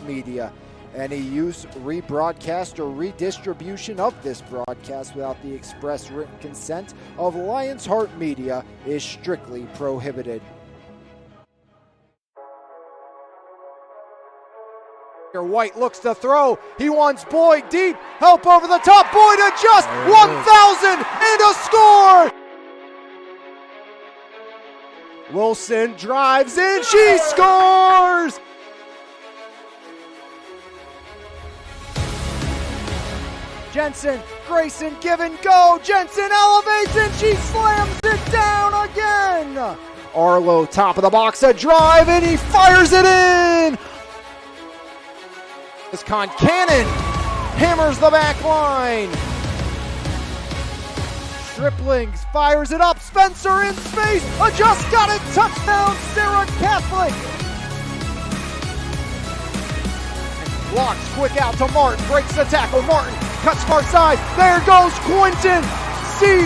Media. Any use, rebroadcast, or redistribution of this broadcast without the express written consent of Lions Heart Media is strictly prohibited. White looks to throw. He wants Boyd deep. Help over the top. Boyd adjusts. 1,000 and a score. Wilson drives in. She scores. Jensen, Grayson, give and go. Jensen elevates and she slams it down again. Arlo, top of the box, a drive, and he fires it in. This Cannon hammers the back line. Striplings fires it up. Spencer in space. Just got it. Touchdown, Sarah Catholic. Blocks quick out to Martin. Breaks the tackle. Martin cuts far side. There goes Quinton. See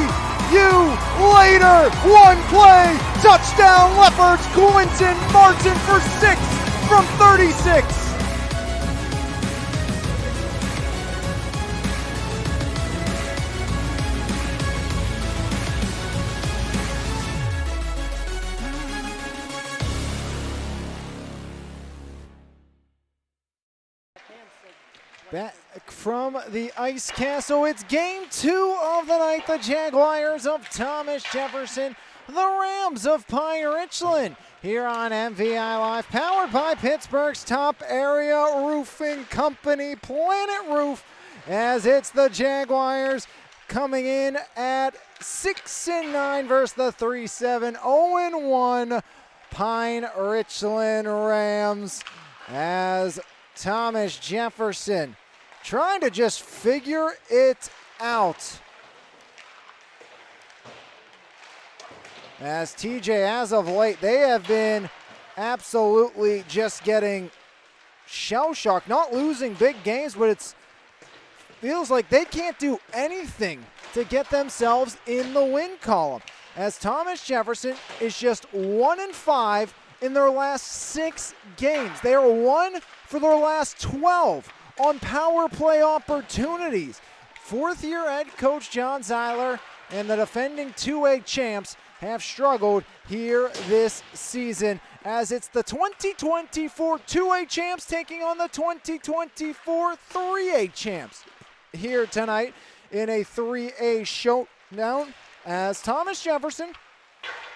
you later. One play. Touchdown, Leopards. Quinton Martin for 6 from 36. Back from the Ice Castle, it's game 2 of the night. The Jaguars of Thomas Jefferson, the Rams of Pine-Richland, here on MVI Live, powered by Pittsburgh's top area roofing company, Planet Roof, as it's the Jaguars coming in at 6-9 versus the 3-7, 0-1 Pine-Richland Rams, as Thomas Jefferson trying to just figure it out. As TJ, as of late, they have been absolutely just getting shell-shocked, not losing big games, but it feels like they can't do anything to get themselves in the win column. As Thomas Jefferson is just 1-5 in their last 6 games. They are 1 for their last 12 on power play opportunities. Fourth-year head coach John Zeiler and the defending 2A champs have struggled here this season, as it's the 2024 2A champs taking on the 2024 3A champs here tonight in a 3A showdown, as Thomas Jefferson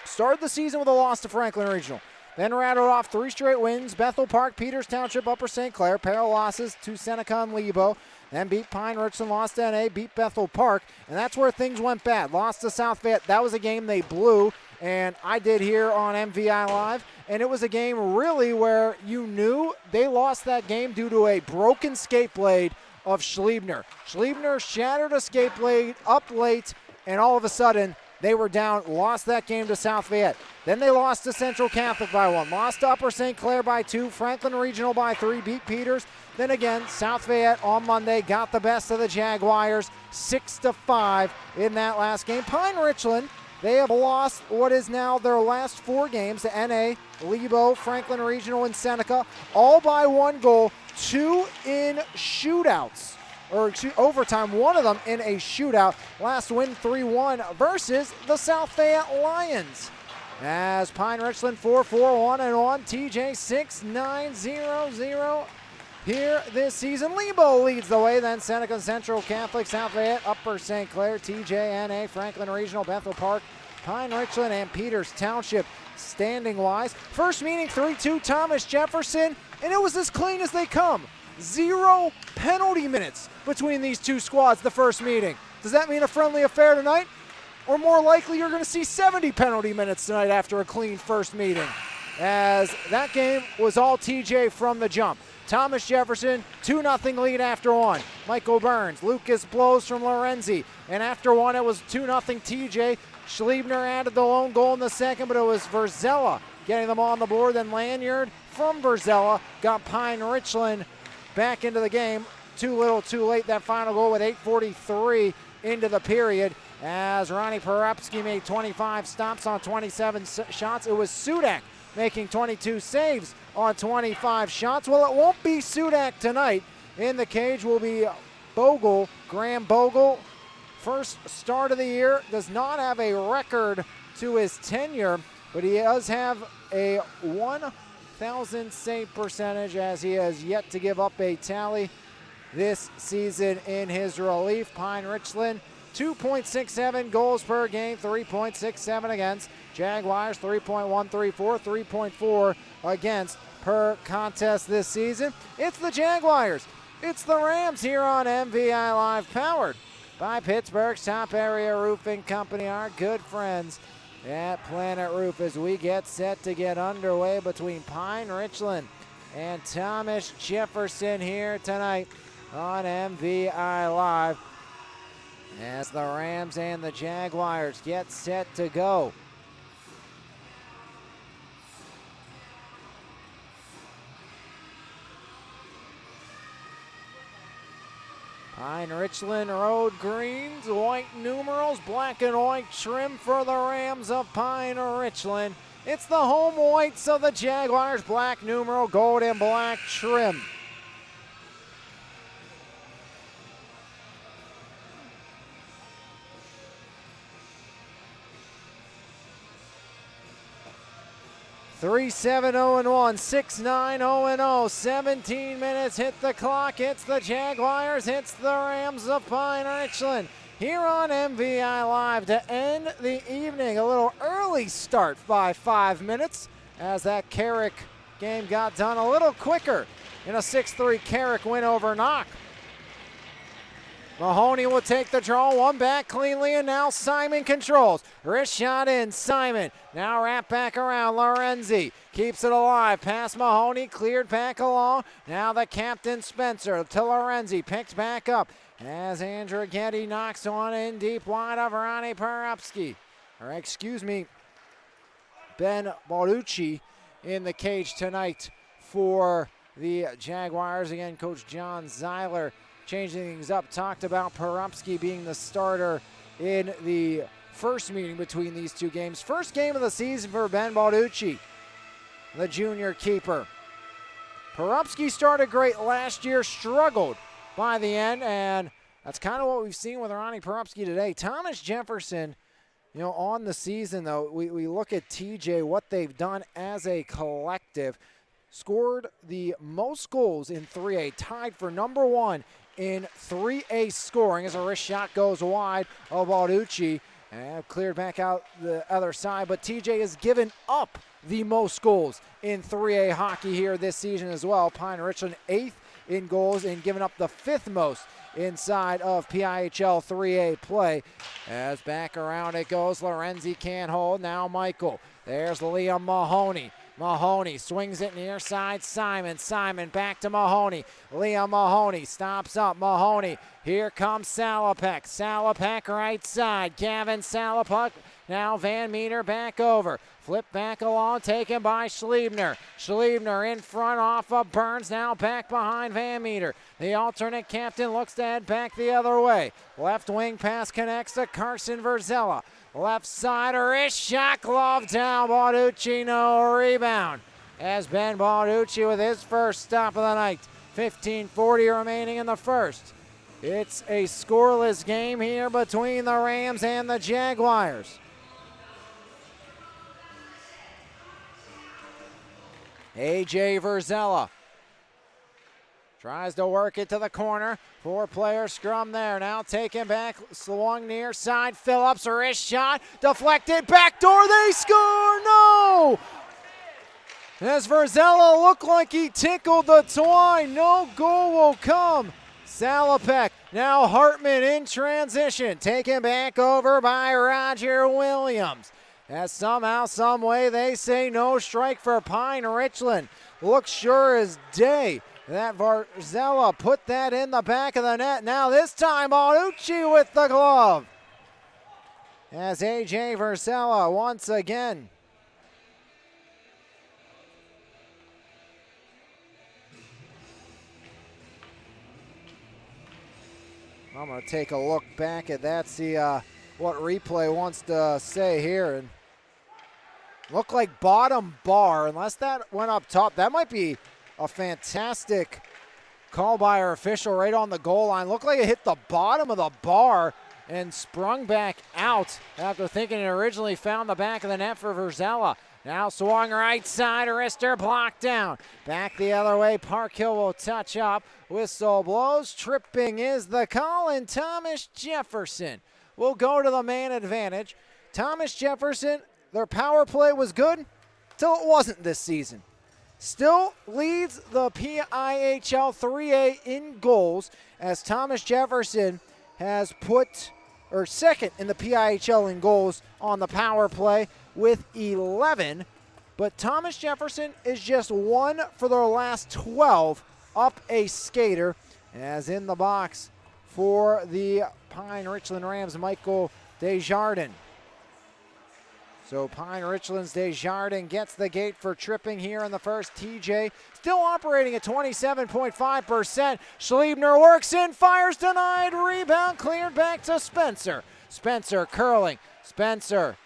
started the season with a loss to Franklin Regional. Then rattled off 3 straight wins: Bethel Park, Peters Township, Upper St. Clair. Pair of losses to Seneca and Lebo. Then beat Pine-Richland, lost to NA, beat Bethel Park. And that's where things went bad. Lost to South Fayette. That was a game they blew. And I did here on MVI Live. And it was a game really where you knew they lost that game due to a broken skate blade of Schliebner. Schliebner shattered a skate blade up late. And all of a sudden, they were down, lost that game to South Fayette. Then they lost to Central Catholic by 1, lost to Upper St. Clair by 2, Franklin Regional by 3, beat Peters. Then again, South Fayette on Monday got the best of the Jaguars, 6-5 in that last game. Pine-Richland, they have lost what is now their last 4 games to NA, Lebo, Franklin Regional, and Seneca, all by 1 goal, 2 in shootouts. Or overtime, 1 of them in a shootout. Last win 3-1 versus the South Fayette Lions. As Pine-Richland 4-4-1 and on, TJ 6-9-0-0 here this season. Lebo leads the way, then Seneca, Central Catholic, South Fayette, Upper St. Clair, TJ, NA, Franklin Regional, Bethel Park, Pine-Richland, and Peters Township standing-wise. First meeting 3-2 Thomas Jefferson, and it was as clean as they come. 0 penalty minutes between these two squads the first meeting. Does that mean a friendly affair tonight? Or more likely you're going to see 70 penalty minutes tonight after a clean first meeting, as that game was all TJ from the jump. Thomas Jefferson, 2-0 lead after 1. Michael Burns, Lucas blows from Lorenzi, and after 1 it was 2-0 TJ. Schliebner added the lone goal in the second, but it was Verzella getting them on the board. Then Lanyard from Verzella got Pine-Richland back into the game. Too little, too late, that final goal with 8:43 into the period, as Ronnie Porepsky made 25 stops on 27 shots. It was Sudak making 22 saves on 25 shots. Well, it won't be Sudak tonight. In the cage will be Bogle, Graham Bogle. First start of the year, does not have a record to his tenure, but he does have a 1,000 save percentage, as he has yet to give up a tally this season in his relief. Pine-Richland, 2.67 goals per game, 3.67 against. Jaguars, 3.134, 3.4 against per contest this season. It's the Jaguars. It's the Rams here on MVI Live, powered by Pittsburgh's top area roofing company, our good friends at Planet Roof, as we get set to get underway between Pine-Richland and Thomas Jefferson here tonight on MVI Live, as the Rams and the Jaguars get set to go. Pine-Richland Road greens, white numerals, black and white trim for the Rams of Pine-Richland. It's the home whites of the Jaguars, black numeral, gold and black trim. (3-7-0-1, 6-9-0-0, 17 minutes hit the clock. It's the Jaguars, it's the Rams of Pine-Richland here on MVI Live to end the evening. A little early start by 5 minutes, as that Carrick game got done a little quicker in a 6-3 Carrick win over Knock. Mahoney will take the draw, one back cleanly, and now Simon controls. Wrist shot in, Simon. Now wrap back around, Lorenzi keeps it alive. Past Mahoney, cleared back along. Now the captain Spencer to Lorenzi, picked back up as Andrew Getty knocks one in deep wide of Ronnie Perupski. Ben Balducci in the cage tonight for the Jaguars. Again, Coach John Zeiler changing things up. Talked about Perupski being the starter in the first meeting between these two games. First game of the season for Ben Balducci, the junior keeper. Perupski started great last year, struggled by the end, and that's kind of what we've seen with Ronnie Perupski today. Thomas Jefferson, on the season, though, we look at TJ, what they've done as a collective. Scored the most goals in 3A, tied for number one in 3A scoring as a wrist shot goes wide of Balducci and cleared back out the other side. But TJ has given up the most goals in 3A hockey here this season as well. Pine-Richland 8th in goals and giving up the 5th most inside of PIHL 3A play. As back around it goes, Lorenzi can't hold. Now Michael. There's Liam Mahoney. Mahoney swings it near side, Simon. Simon back to Mahoney. Liam Mahoney stops up. Mahoney. Here comes Salopek. Salopek right side. Gavin Salopek. Now Van Meter back over. Flip back along, taken by Schliebner. Schliebner in front off of Burns, now back behind Van Meter. The alternate captain looks to head back the other way. Left wing pass connects to Carson Verzella. Left side, wrist shot, glove down. Balducci, no rebound. As Ben Balducci with his first stop of the night. 15:40 remaining in the first. It's a scoreless game here between the Rams and the Jaguars. AJ Verzella tries to work it to the corner. 4-player scrum there. Now taken back, swung near side. Phillips, wrist shot, deflected, backdoor, they score! No! As Verzella looked like he tickled the twine, no goal will come. Salopek, now Hartman in transition, taken back over by Roger Williams. As somehow, some way, they say no strike for Pine-Richland. Looks sure as day that Verzella put that in the back of the net. Now this time, Balducci with the glove. As AJ Verzella once again. I'm going to take a look back at that, see what replay wants to say here. And Looked like bottom bar, unless that went up top. That might be a fantastic call by our official right on the goal line. Looked like it hit the bottom of the bar and sprung back out after thinking it originally found the back of the net for Verzella. Now swung right side, wrister blocked down. Back the other way, Parkhill will touch up. Whistle blows, tripping is the call, and Thomas Jefferson will go to the man advantage. Thomas Jefferson, their power play was good till it wasn't this season. Still leads the PIHL 3A in goals, as Thomas Jefferson has put, or second in the PIHL in goals on the power play with 11. But Thomas Jefferson is just 1 for their last 12 up a skater, as in the box for the Pine-Richland Rams, Michael Desjardins. So Pine-Richland's Desjardins gets the gate for tripping here in the first. TJ still operating at 27.5%. Schliebner works in, fires denied, rebound cleared back to Spencer. Spencer curling. Spencer,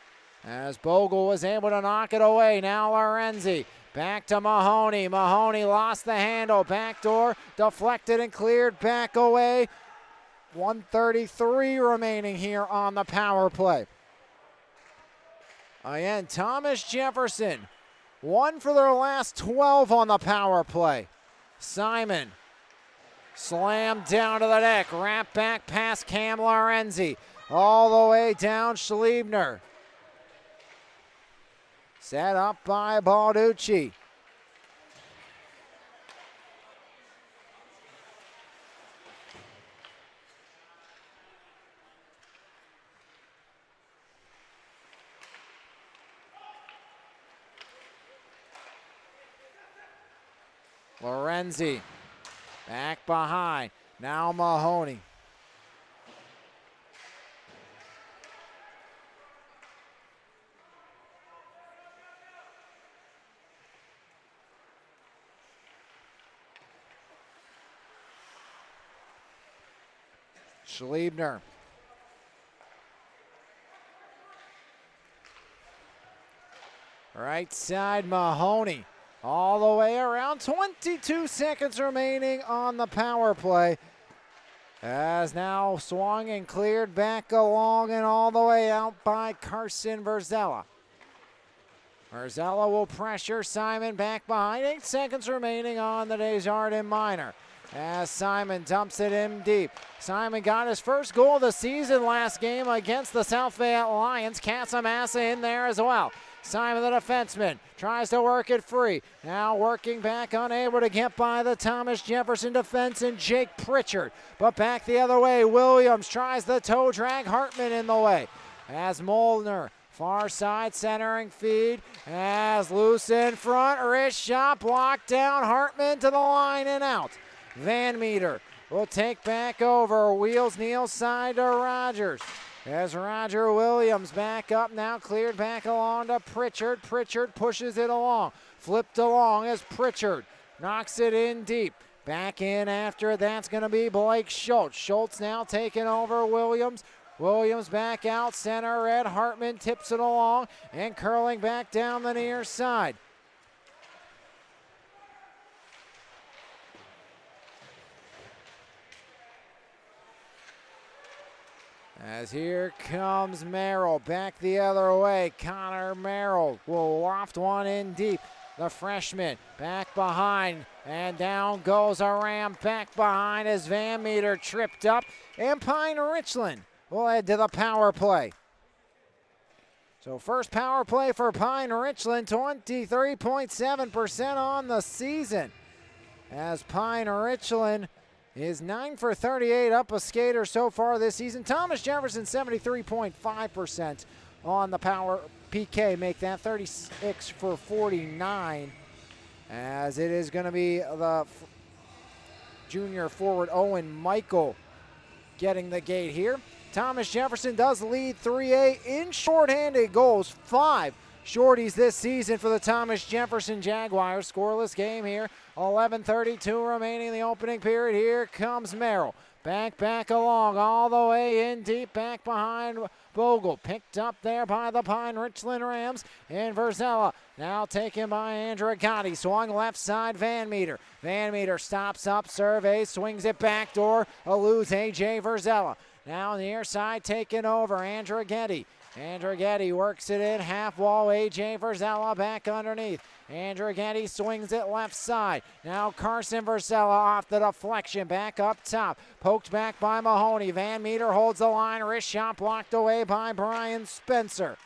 as Bogle was able to knock it away. Now Lorenzi. Back to Mahoney. Mahoney lost the handle. Backdoor deflected and cleared back away. 1:33 remaining here on the power play. Again, Thomas Jefferson, 1 for their last 12 on the power play. Simon, slammed down to the deck, wrap back past Cam Lorenzi, all the way down Schliebner. Set up by Balducci. Lorenzi back behind. Now Mahoney. Schliebner. Right side Mahoney. All the way around, 22 seconds remaining on the power play. As now swung and cleared back along and all the way out by Carson Verzella. Verzella will pressure Simon back behind. 8 seconds remaining on the Desjardins minor. As Simon dumps it in deep. Simon got his first goal of the season last game against the South Fayette Lions. Casamassa in there as well. Simon, the defenseman, tries to work it free. Now working back, unable to get by the Thomas Jefferson defense and Jake Pritchard. But back the other way, Williams tries the toe drag, Hartman in the way. As Molnar, far side centering feed, as loose in front, wrist shot blocked down, Hartman to the line and out. Van Meter will take back over, wheels Neal side to Rogers. As Roger Williams back up now, cleared back along to Pritchard. Pritchard pushes it along, flipped along as Pritchard knocks it in deep. Back in after it, that's going to be Blake Schultz. Schultz now taking over Williams. Williams back out center, Red Hartman tips it along and curling back down the near side. As here comes Merrill, back the other way. Connor Merrill will loft one in deep. The freshman back behind, and down goes Aram back behind as Van Meter tripped up. And Pine-Richland will head to the power play. So first power play for Pine-Richland, 23.7% on the season. As Pine-Richland is 9 for 38 up a skater so far this season. Thomas Jefferson 73.5% on the power PK, make that 36 for 49. As it is going to be the junior forward Owen Michael getting the gate here. Thomas Jefferson does lead 3A in shorthanded goals, 5 shorties this season for the Thomas Jefferson Jaguars. Scoreless game here. 11:32 remaining in the opening period. Here comes Merrill. Back along, all the way in deep, back behind Bogle. Picked up there by the Pine-Richland Rams. And Verzella now taken by Andragotti. Swung left side, Van Meter. Van Meter stops up, surveys, swings it backdoor, eludes A.J. Verzella. Now near side taken over, Andragotti. Andragotti works it in, half wall, A.J. Verzella back underneath. Andragotti swings it left side. Now Carson Verzella off the deflection, back up top. Poked back by Mahoney. Van Meter holds the line, wrist shot blocked away by Brian Spencer.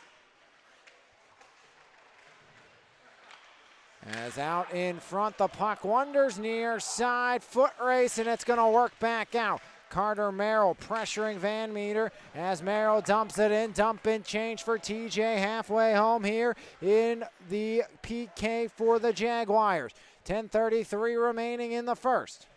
As out in front, the puck wanders near side, foot race, and it's going to work back out. Carter Merrill pressuring Van Meter as Merrill dumps it in. Dump in change for TJ halfway home here in the PK for the Jaguars. 10:33 remaining in the first.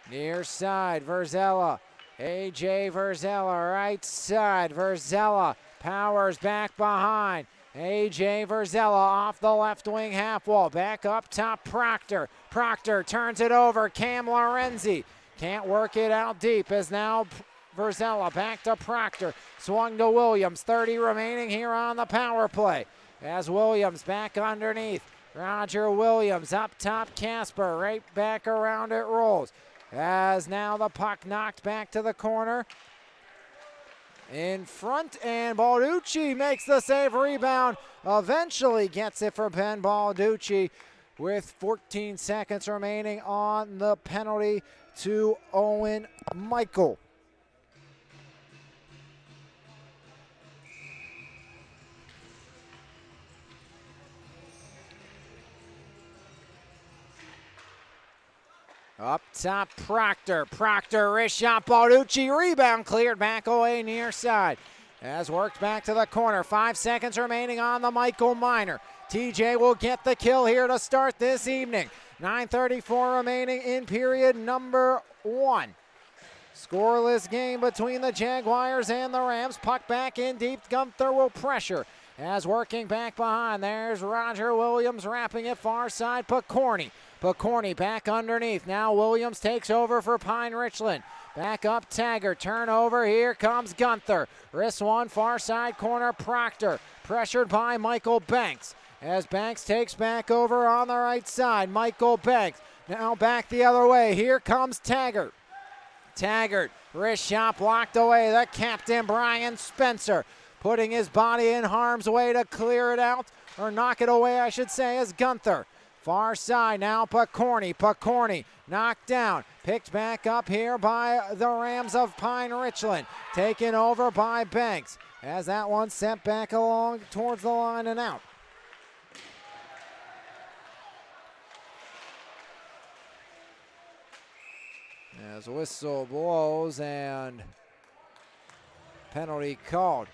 Near side, Verzella. A.J. Verzella, right side. Verzella powers back behind. A.J. Verzella off the left wing half wall. Back up top, Proctor. Proctor turns it over. Cam Lorenzi can't work it out deep as now Verzella back to Proctor. Swung to Williams. 30 remaining here on the power play. As Williams back underneath. Roger Williams up top, Casper. Right back around it rolls. As now the puck knocked back to the corner. In front, and Balducci makes the save. Rebound eventually gets it for Ben Balducci with 14 seconds remaining on the penalty to Owen Michael. Up top, Proctor. Proctor, wrist shot, Balducci, rebound cleared back away near side. As worked back to the corner, 5 seconds remaining on the Michael Minor. TJ will get the kill here to start this evening. 9:34 remaining in period number 1. Scoreless game between the Jaguars and the Rams. Puck back in deep, Gunther will pressure. As working back behind, there's Roger Williams wrapping it far side, Picorni. Picorni back underneath. Now Williams takes over for Pine-Richland. Back up Taggart. Turnover. Here comes Gunther. Wrist one. Far side corner. Proctor. Pressured by Michael Banks. As Banks takes back over on the right side. Michael Banks. Now back the other way. Here comes Taggart. Taggart. Wrist shot blocked away. The captain, Brian Spencer, putting his body in harm's way to clear it out. Or knock it away, I should say, as Gunther. Far side now, Picorni. Picorni knocked down. Picked back up here by the Rams of Pine-Richland. Taken over by Banks. As that one sent back along towards the line and out. As whistle blows and penalty called.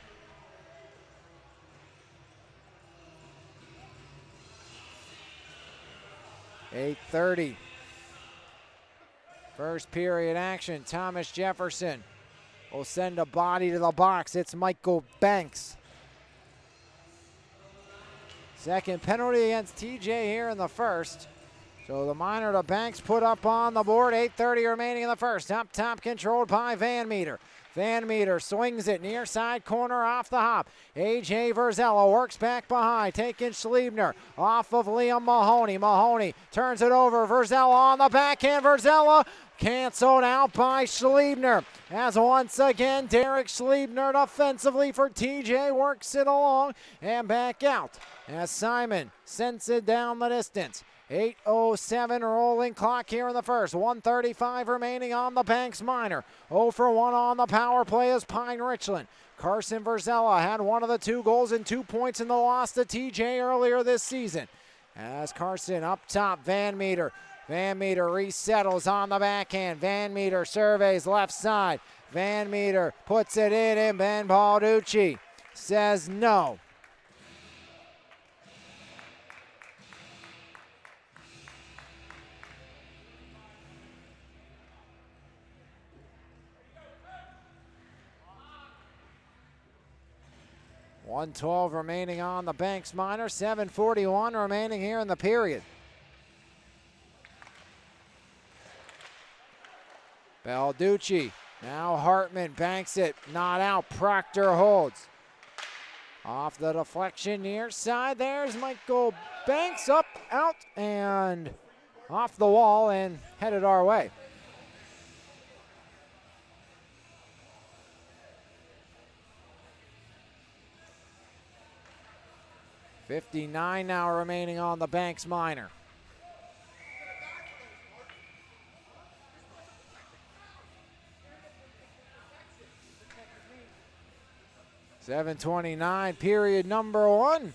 .8:30. First period action. Thomas Jefferson will send a body to the box. It's Michael Banks. Second penalty against TJ here in the first. So the Minor to Banks put up on the board. 8:30 remaining in the first. Up top controlled by Van Meter. Van Meter swings it near side corner off the hop. A.J. Verzella works back behind, taking Schliebner off of Liam Mahoney. Mahoney turns it over. Verzella on the backhand. Verzella canceled out by Schliebner. As once again, Derek Schliebner defensively for TJ works it along and back out. As Simon sends it down the distance. 8:07 rolling clock here in the first. 1:35 remaining on the Banks Minor. 0 for 1 on the power play is Pine-Richland. Carson Verzella had one of the 2 goals and 2 points in the loss to TJ earlier this season. As Carson up top, Van Meter. Van Meter resettles on the backhand. Van Meter surveys left side. Van Meter puts it in, and Ben Balducci says no. 1:12 remaining on the Banks Minor, 7:41 remaining here in the period. Balducci, now Hartman banks it, not out, Proctor holds. Off the deflection near side, there's Michael Banks, up, out, and off the wall and headed our way. .59 now remaining on the Banks Minor. .729, period number 1.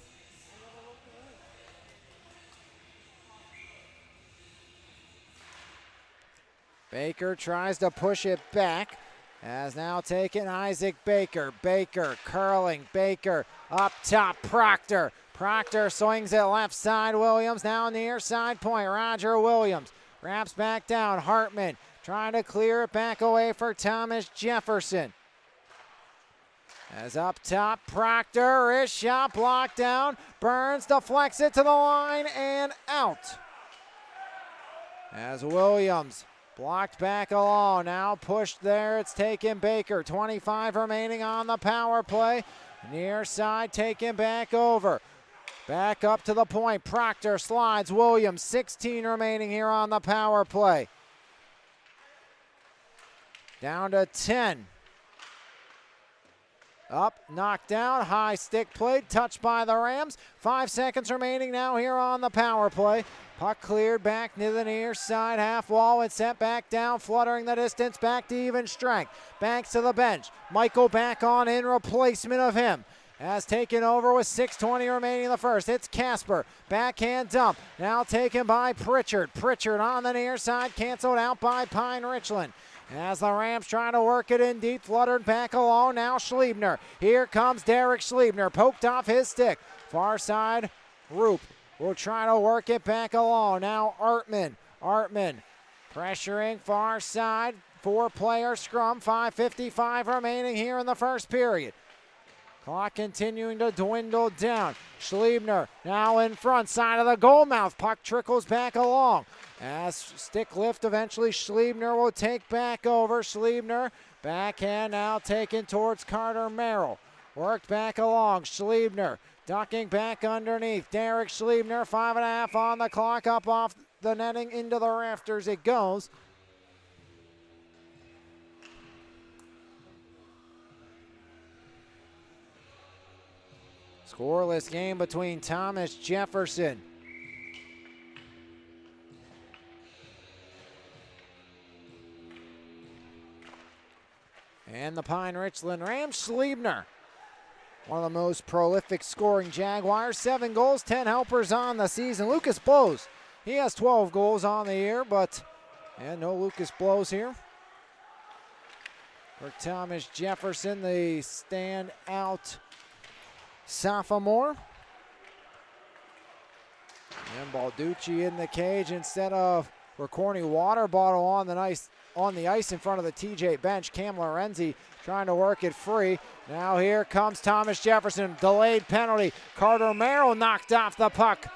Baker tries to push it back. Has now taken Isaac Baker. Baker curling. Baker up top. Proctor. Proctor swings it left side. Williams now near side point. Roger Williams wraps back down. Hartman trying to clear it back away for Thomas Jefferson. As up top, Proctor, wrist shot blocked down. Burns deflects it to the line and out. As Williams blocked back along, now pushed there, it's taken Baker. 25 remaining on the power play. Near side taken back over. Back up to the point, Proctor slides, Williams, 16 remaining here on the power play. Down to 10. Up, knocked down, high stick played, touched by the Rams. 5 seconds remaining now here on the power play. Puck cleared back near the near side half wall and sent back down, fluttering the distance back to even strength. Banks to the bench. Michael back on in replacement of him. Has taken over with 6:20 remaining in the first. It's Casper. Backhand dump. Now taken by Pritchard. Pritchard on the near side, canceled out by Pine-Richland. As the Rams trying to work it in deep, fluttered back along, now Schliebner. Here comes Derek Schliebner, poked off his stick. Far side, Roop will try to work it back along. Now Artman. Artman pressuring far side, 4-player scrum, 5:55 remaining here in the first period. Clock continuing to dwindle down. Schliebner now in front, side of the goal mouth. Puck trickles back along. As stick lift, eventually Schliebner will take back over. Schliebner, backhand now taken towards Carter Merrill. Worked back along. Schliebner ducking back underneath. Derek Schliebner, 5.5 on the clock. Up off the netting into the rafters it goes. Scoreless game between Thomas Jefferson and the Pine-Richland Rams. Schliebner, one of the most prolific scoring Jaguars. 7 goals, 10 helpers on the season. Lucas Blows, he has 12 goals on the year, but no Lucas Blows here. For Thomas Jefferson, the standout sophomore. And Balducci in the cage instead of Corny water bottle on the ice in front of the TJ bench. Cam Lorenzi trying to work it free. Now here comes Thomas Jefferson. Delayed penalty. Carter Merrill knocked off the puck.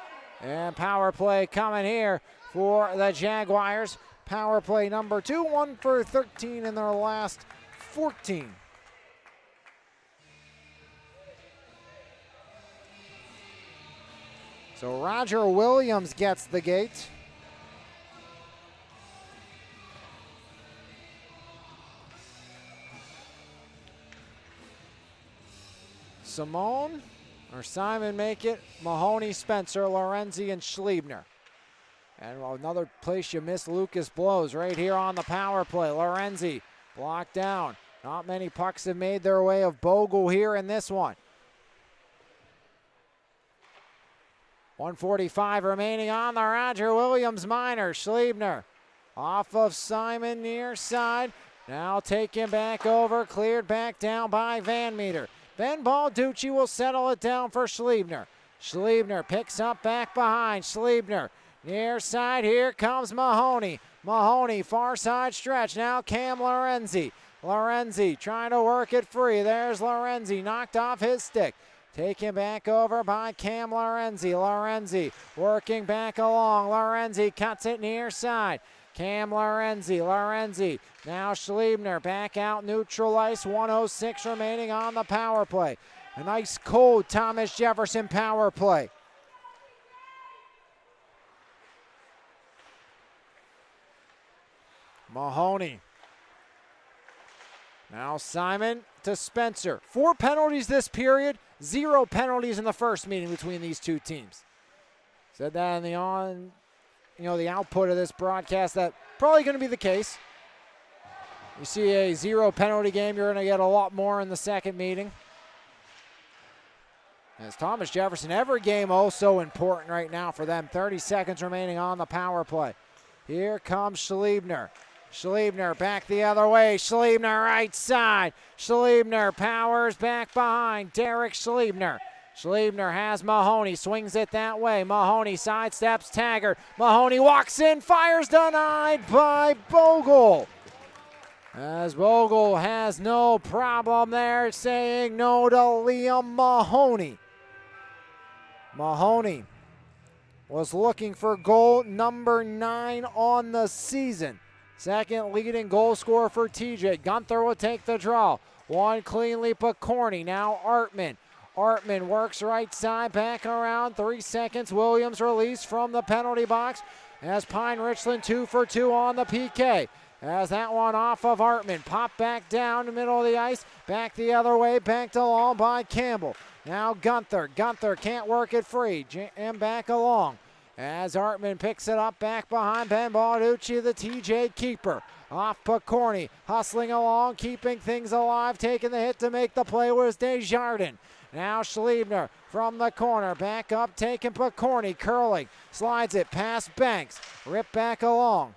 And power play coming here for the Jaguars. Power play number 2, 1 for 13 in their last 14. So Roger Williams gets the gate. Simon make it. Mahoney, Spencer, Lorenzi, and Schliebner. And another place you miss Lucas Blows right here on the power play. Lorenzi blocked down. Not many pucks have made their way of Bogle here in this one. 1:45 remaining on the Roger Williams Minor. Schliebner off of Simon near side. Now taken back over, cleared back down by Van Meter. Ben Balducci will settle it down for Schliebner. Schliebner picks up back behind. Schliebner near side. Here comes Mahoney. Mahoney far side stretch. Now Cam Lorenzi. Lorenzi trying to work it free. There's Lorenzi, knocked off his stick. Taken back over by Cam Lorenzi. Lorenzi working back along. Lorenzi cuts it near side. Cam Lorenzi. Lorenzi. Now Schliebner back out neutral ice. 1:06 remaining on the power play. A nice cold Thomas Jefferson power play. Mahoney. Now Simon to Spencer. 4 penalties this period. 0 penalties in the first meeting between these two teams. Said that in the output of this broadcast, that probably going to be the case. You see a 0 penalty game, you're going to get a lot more in the second meeting. As Thomas Jefferson, every game also important right now for them. 30 seconds remaining on the power play. Here comes Schliebner. Schliebner back the other way. Schliebner right side. Schliebner powers back behind. Derek Schliebner. Schliebner has Mahoney. Swings it that way. Mahoney sidesteps Taggart. Mahoney walks in. Fires denied by Bogle. As Bogle has no problem there, saying no to Liam Mahoney. Mahoney was looking for goal number 9 on the season. Second leading goal scorer for TJ. Gunther will take the draw. One cleanly Picorni. Now Artman. Artman works right side, back around. 3 seconds. Williams released from the penalty box as Pine-Richland 2 for 2 on the PK. As that one off of Artman. Pop back down the middle of the ice. Back the other way. Backed along by Campbell. Now Gunther. Gunther can't work it free. And back along. As Artman picks it up back behind Ben Balducci, the TJ keeper. Off Picorni, hustling along, keeping things alive, taking the hit to make the play was Desjardins. Now Schliebner from the corner, back up, taking Picorni, curling, slides it past Banks, rip back along.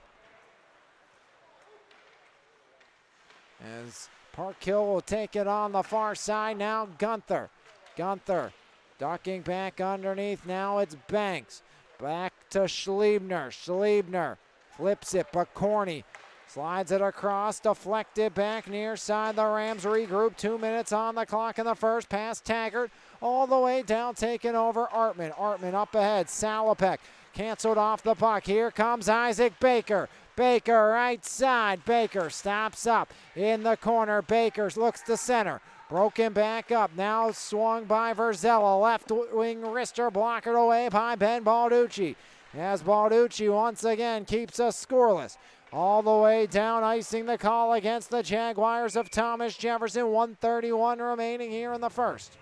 As Parkhill will take it on the far side, now Gunther. Gunther ducking back underneath, now it's Banks. Back to Schliebner. Schliebner flips it. Picorni slides it across. Deflected back near side. The Rams regroup. 2 minutes on the clock in the first. Past Taggart. All the way down. Taken over Artman. Artman up ahead. Salopek canceled off the puck. Here comes Isaac Baker. Baker right side. Baker stops up in the corner. Baker looks to center. Broken back up, now swung by Verzella. Left wing wrister blocked away by Ben Balducci. As Balducci once again keeps us scoreless. All the way down, icing the call against the Jaguars of Thomas Jefferson. 1:31 remaining here in the first.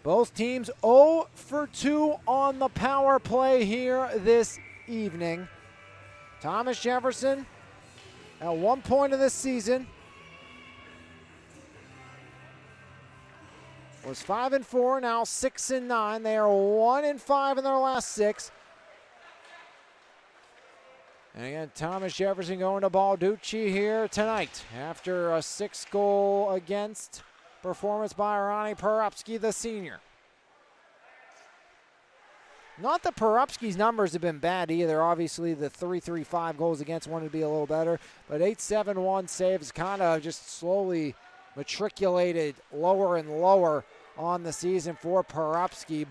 Both teams 0 for 2 on the power play here this evening. Thomas Jefferson at one point of this season was 5-4, now 6-9. They are 1-5 in their last 6. And again, Thomas Jefferson going to Balducci here tonight after a 6-goal against performance by Ronnie Porupski, the senior. Not that Porupski's numbers have been bad either. Obviously, the 3.35 goals against wanted to be a little better, but 8.71 saves kind of just slowly matriculated lower and lower on the season for Porupski,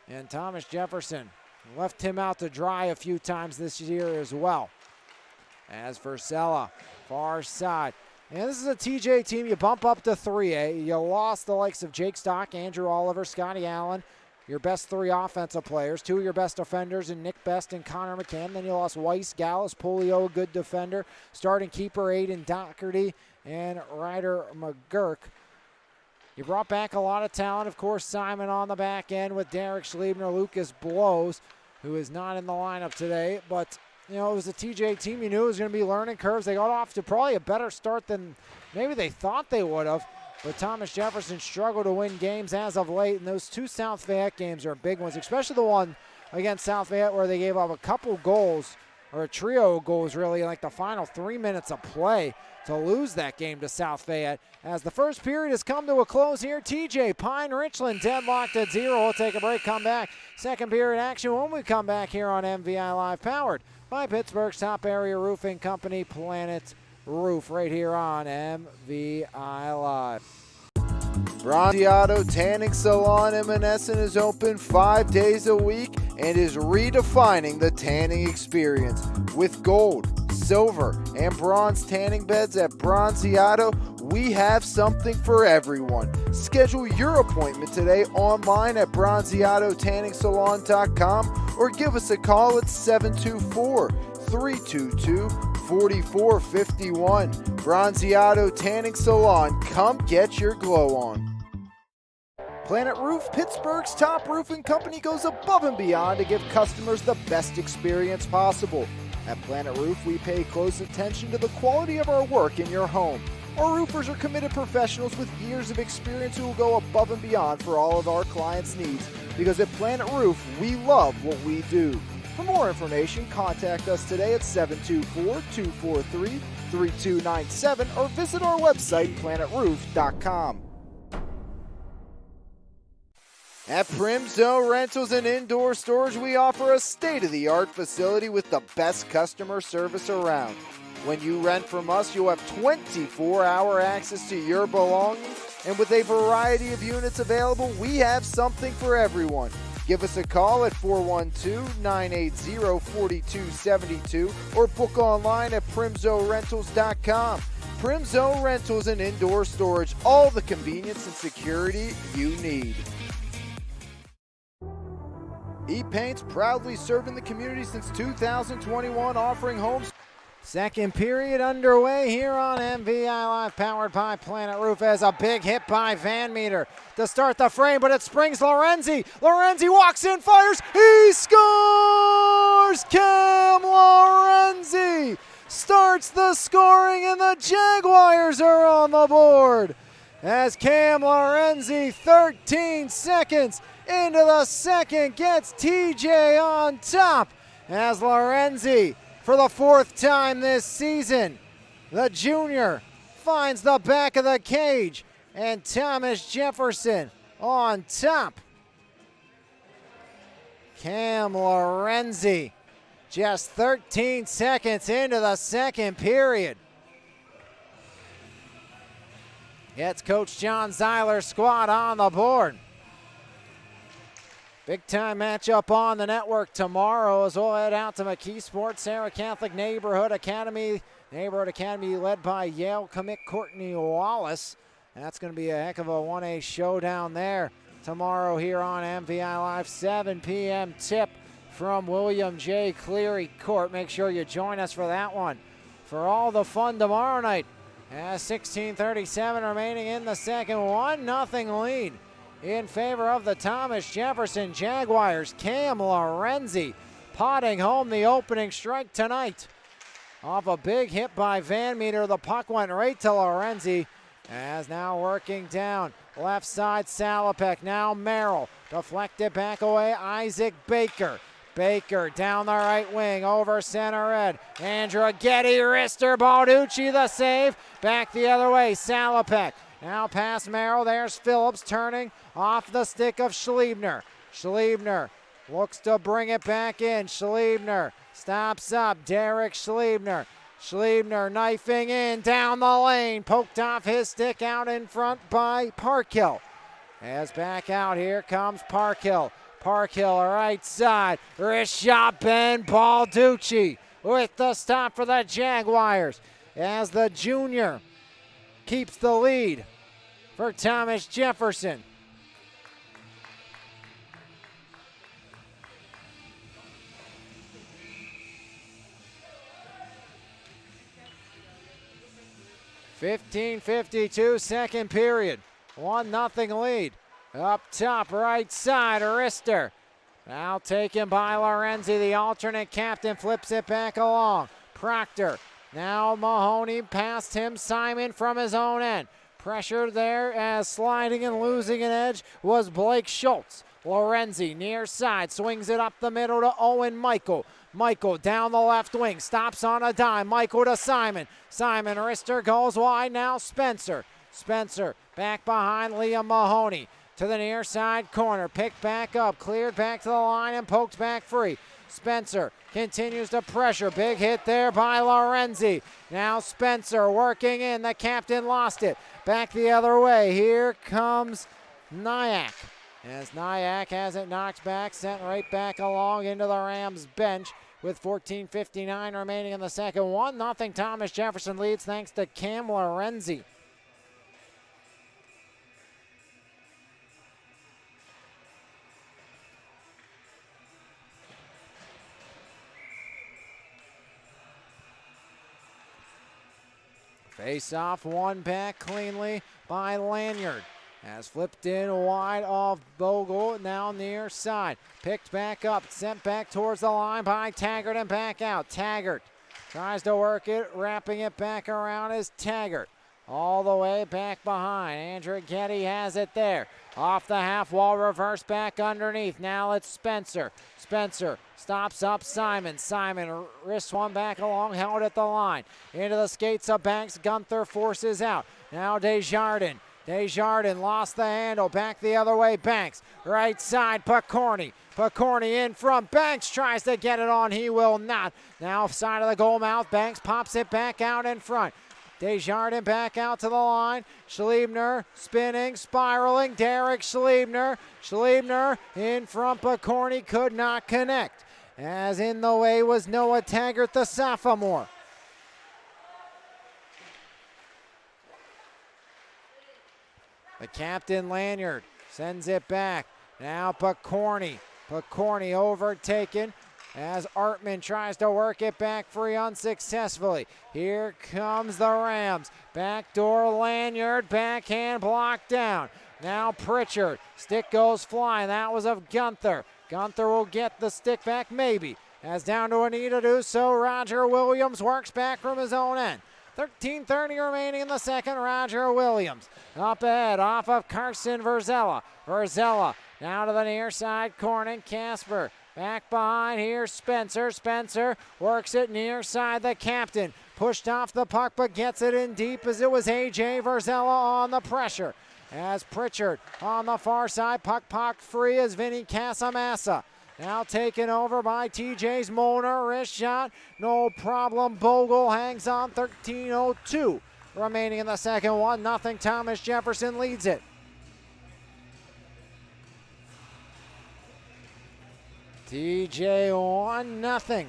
and Thomas Jefferson left him out to dry a few times this year as well. As Verzella, far side. And this is a TJ team. You bump up to 3A. You lost the likes of Jake Stock, Andrew Oliver, Scotty Allen, your best 3 offensive players. 2 of your best defenders in Nick Best and Connor McCann. Then you lost Weiss, Gallus, Polio, a good defender. Starting keeper Aiden Doherty and Ryder McGurk. You brought back a lot of talent. Of course, Simon on the back end with Derek Schliebner, Lucas Blows, who is not in the lineup today. But, it was a TJ team. You knew it was going to be learning curves. They got off to probably a better start than maybe they thought they would have. But Thomas Jefferson struggled to win games as of late. And those 2 South Fayette games are big ones, especially the one against South Fayette where they gave up a couple goals, or a trio of goals really, in like the final 3 minutes of play to lose that game to South Fayette. As the first period has come to a close here, TJ Pine-Richland deadlocked at 0. We'll take a break, come back. Second period action when we come back here on MVI Live, powered by Pittsburgh's top area roofing company, Planet Roof right here on MVI Live. Bronzeado Tanning Salon in Menneson is open 5 days a week and is redefining the tanning experience with gold, silver, and bronze tanning beds at Bronzeado. We have something for everyone. Schedule your appointment today online at bronzeadotanningsalon.com or give us a call at 724-322-4451. Bronzeado Tanning Salon, come get your glow on. Planet Roof, Pittsburgh's top roofing company, goes above and beyond to give customers the best experience possible. At Planet Roof, we pay close attention to the quality of our work in your home. Our roofers are committed professionals with years of experience who will go above and beyond for all of our clients' needs, because at Planet Roof, we love what we do. For more information, contact us today at 724-243-3297 or visit our website, planetroof.com. At Primzo Rentals and Indoor Storage, we offer a state-of-the-art facility with the best customer service around. When you rent from us, you'll have 24-hour access to your belongings, and with a variety of units available, we have something for everyone. Give us a call at 412-980-4272 or book online at primzorentals.com. Primzo Rentals and Indoor Storage, all the convenience and security you need. E-Paint's proudly serving the community since 2021, offering homes. Second period underway here on MVI Live, powered by Planet Roof, as a big hit by Van Meter to start the frame, but it springs Lorenzi. Lorenzi walks in, fires, he scores! Cam Lorenzi starts the scoring, and the Jaguars are on the board. As Cam Lorenzi, 13 seconds into the second, gets TJ on top. As Lorenzi, for the fourth time this season, the junior finds the back of the cage, and Thomas Jefferson on top. Cam Lorenzi, just 13 seconds into the second period. Gets Coach John Zeiler's squad on the board. Big time matchup on the network tomorrow as we'll head out to McKee Sports Sarah Catholic Neighborhood Academy. Neighborhood Academy led by Yale commit Courtney Wallace. That's going to be a heck of a 1A showdown there tomorrow here on MVI Live. 7 p.m. tip from William J. Cleary Court. Make sure you join us for that one. For all the fun tomorrow night, as 16:37 remaining in the second, 1-0 lead in favor of the Thomas Jefferson Jaguars. Cam Lorenzi potting home the opening strike tonight. Off a big hit by Van Meter, the puck went right to Lorenzi. As now working down, left side Salopek, now Merrill. Deflected back away, Isaac Baker. Baker down the right wing, over center red. Andrighetti, Rister, Balducci the save. Back the other way, Salopek. Now past Merrill, there's Phillips turning off the stick of Schliebner. Schliebner looks to bring it back in. Schliebner stops up, Derek Schliebner. Schliebner knifing in down the lane, poked off his stick out in front by Parkhill. As back out here comes Parkhill. Parkhill right side, wrist shot, Ben Balducci with the stop for the Jaguars as the junior keeps the lead for Thomas Jefferson. .15:52 second period, 1-0 lead. Up top, right side, Rister. Now taken by Lorenzi, the alternate captain, flips it back along. Proctor, now Mahoney, past him, Simon from his own end. Pressure there as sliding and losing an edge was Blake Schultz. Lorenzi, near side, swings it up the middle to Owen Michael. Michael down the left wing, stops on a dime. Michael to Simon. Simon, Rister goes wide, now Spencer. Spencer back behind Liam Mahoney. To the near side corner, picked back up, cleared back to the line and poked back free. Spencer continues to pressure. Big hit there by Lorenzi. Now Spencer working in. The captain lost it. Back the other way. Here comes Nyack. As Nyack has it knocked back, sent right back along into the Rams bench with 14:59 remaining in the second. 1-0 Thomas Jefferson leads thanks to Cam Lorenzi. Face off, one back cleanly by Lanyard. Has flipped in wide off Bogle, now near side. Picked back up, sent back towards the line by Taggart and back out. Taggart tries to work it, wrapping it back around is Taggart. All the way back behind. Andrew Getty has it there. Off the half wall, reverse back underneath. Now it's Spencer. Spencer stops up Simon. Simon wrists one back along, held at the line. Into the skates of Banks. Gunther forces out. Now Desjardins. Desjardins lost the handle. Back the other way. Banks. Right side. Picorni. Picorni in front. Banks tries to get it on. He will not. Now side of the goal mouth. Banks pops it back out in front. Desjardins back out to the line. Schliebner spinning, spiraling. Derek Schliebner. Schliebner in front. Picorni could not connect. As in the way was Noah Taggart, the sophomore. The captain Lanyard sends it back. Now Picorni. Picorni overtaken as Artman tries to work it back free unsuccessfully. Here comes the Rams. Backdoor Lanyard, backhand blocked down. Now Pritchard. Stick goes flying. That was of Gunther. Gunther will get the stick back maybe. As down to a knee to do so, Roger Williams works back from his own end. 13:30 remaining in the second. Roger Williams up ahead off of Carson Verzella. Verzella now to the near side. Corning. Casper back behind. Here Spencer. Spencer works it near side. The captain pushed off the puck but gets it in deep as it was A.J. Verzella on the pressure. As Pritchard on the far side. Puck free as Vinny Casamassa. Now taken over by TJ's Moner. Wrist shot. No problem. Bogle hangs on. 13:02 remaining in the second. 1-0 Thomas Jefferson leads it. TJ 1-0.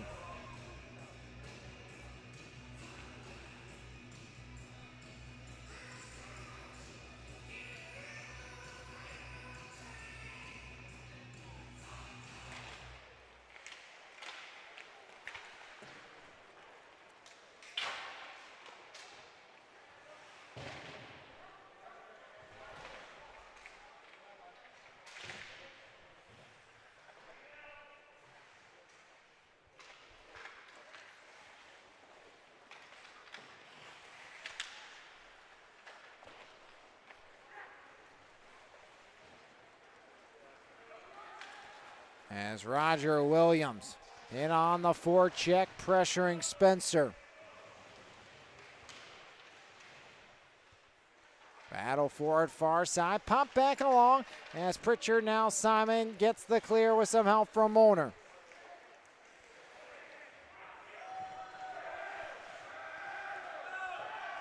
As Roger Williams in on the forecheck, pressuring Spencer. Battle for it, far side, pop back along as Pritchard, now Simon gets the clear with some help from Moner.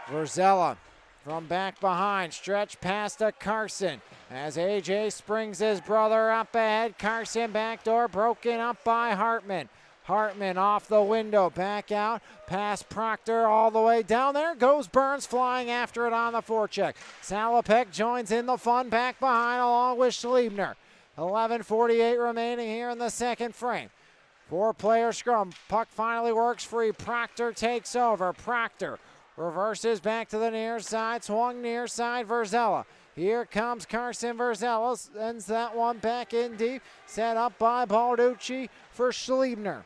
Verzella from back behind, stretch past to Carson as A.J. springs his brother up ahead. Carson backdoor broken up by Hartman. Hartman off the window, back out, past Proctor all the way down. There goes Burns flying after it on the forecheck. Salopek joins in the fun back behind along with Schliebner. 11:48 remaining here in the second frame. Four-player scrum. Puck finally works free. Proctor takes over. Proctor reverses back to the near side, swung near side, Verzella. Here comes Carson Verzella, sends that one back in deep, set up by Balducci for Schliebner.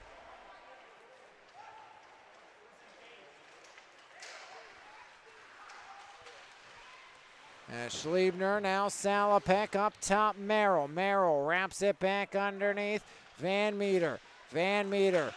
As Schliebner, now Salopek up top, Merrill. Merrill wraps it back underneath, Van Meter. Van Meter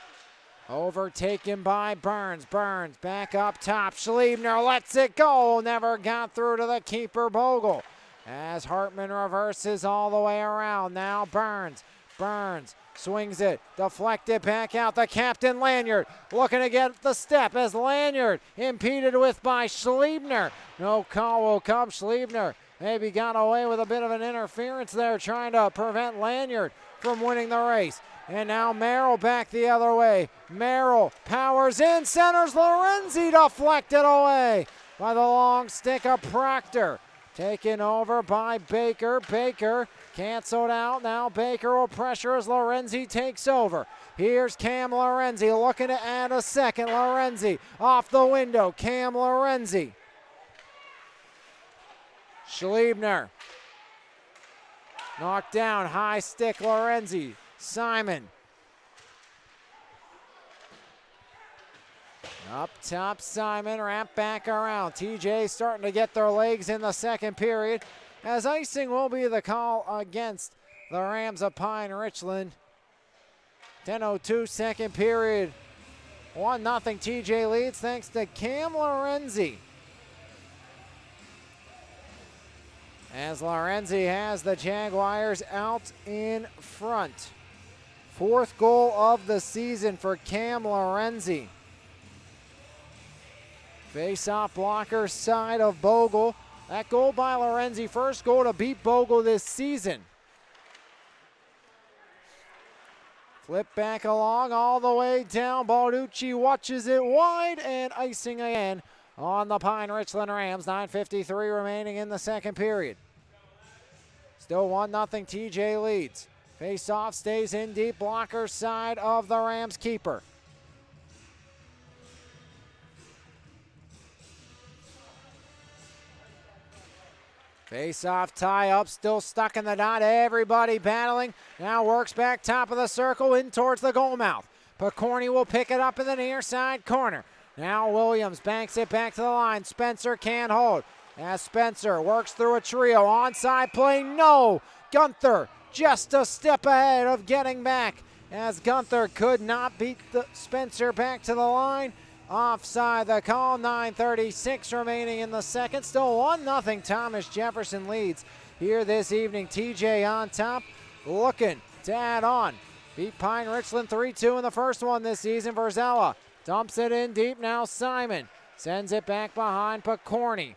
overtaken by Burns. Burns back up top. Schliebner lets it go. Never got through to the keeper, Bogle. As Hartman reverses all the way around. Now Burns Burns swings it, deflected back out. The captain Lanyard looking to get the step as Lanyard impeded with by Schliebner. No call will come. Schliebner maybe got away with a bit of an interference there, trying to prevent Lanyard from winning the race. And now Merrill back the other way. Merrill powers in, centers Lorenzi, deflected away by the long stick of Proctor. Taken over by Baker. Baker canceled out. Now Baker will pressure as Lorenzi takes over. Here's Cam Lorenzi looking to add a second. Lorenzi off the window. Cam Lorenzi. Schliebner. Knocked down. High stick Lorenzi. Simon. Up top, Simon, wrap back around. TJ starting to get their legs in the second period, as icing will be the call against the Rams of Pine-Richland. 10:02 second period. 1-0 TJ leads thanks to Cam Lorenzi. As Lorenzi has the Jaguars out in front. Fourth goal of the season for Cam Lorenzi. Face-off blocker side of Bogle. That goal by Lorenzi, first goal to beat Bogle this season. Flip back along all the way down. Balducci watches it wide and icing again on the Pine-Richland Rams. 9:53 remaining in the second period. Still 1-0 TJ leads. Face-off stays in deep, blocker side of the Rams keeper. Face-off tie-up, still stuck in the dot. Everybody battling. Now works back top of the circle in towards the goal mouth. Picorni will pick it up in the near side corner. Now Williams banks it back to the line. Spencer can't hold. As Spencer works through a trio. Onside play, no. Gunther just a step ahead of getting back, as Gunther could not beat Spencer back to the line. Offside the call. 9:36 remaining in the second. Still 1-0 Thomas Jefferson leads here this evening. TJ on top, looking to add on. Beat Pine-Richland 3-2 in the first one this season. Verzella dumps it in deep. Now Simon sends it back behind Picorni.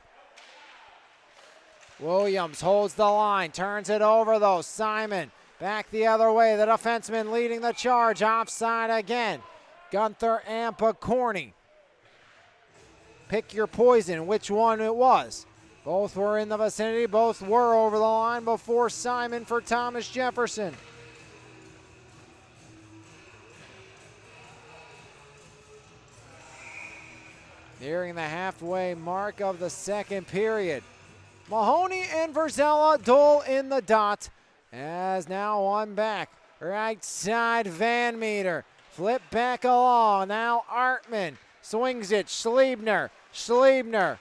Williams holds the line, turns it over though. Simon back the other way. The defenseman leading the charge. Offside again. Gunther and Picorni. Pick your poison, which one it was. Both were in the vicinity. Both were over the line before Simon for Thomas Jefferson. Nearing the halfway mark of the second period. Mahoney and Verzella duel in the dot, as now one back. Right side, Van Meter. Flip back along. Now Artman swings it. Schliebner. Schliebner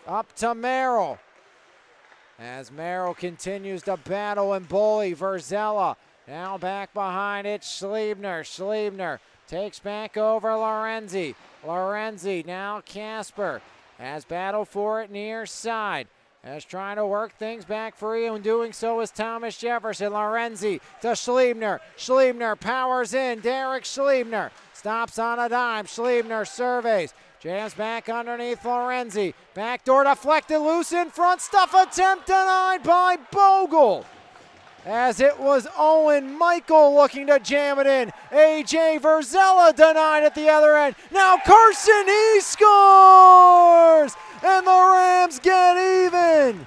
up to Merrill. As Merrill continues to battle and bully Verzella. Now back behind it, Schliebner. Schliebner takes back over Lorenzi. Lorenzi, now Casper. Has battle for it near side. As trying to work things back free, and doing so is Thomas Jefferson. Lorenzi to Schliebner. Schliebner powers in. Derek Schliebner stops on a dime. Schliebner surveys. Jams back underneath Lorenzi. Backdoor deflected, loose in front. Stuff attempt denied by Bogle. As it was Owen Michael looking to jam it in. AJ Verzella denied at the other end. Now Carson, he scores! And the Rams get even.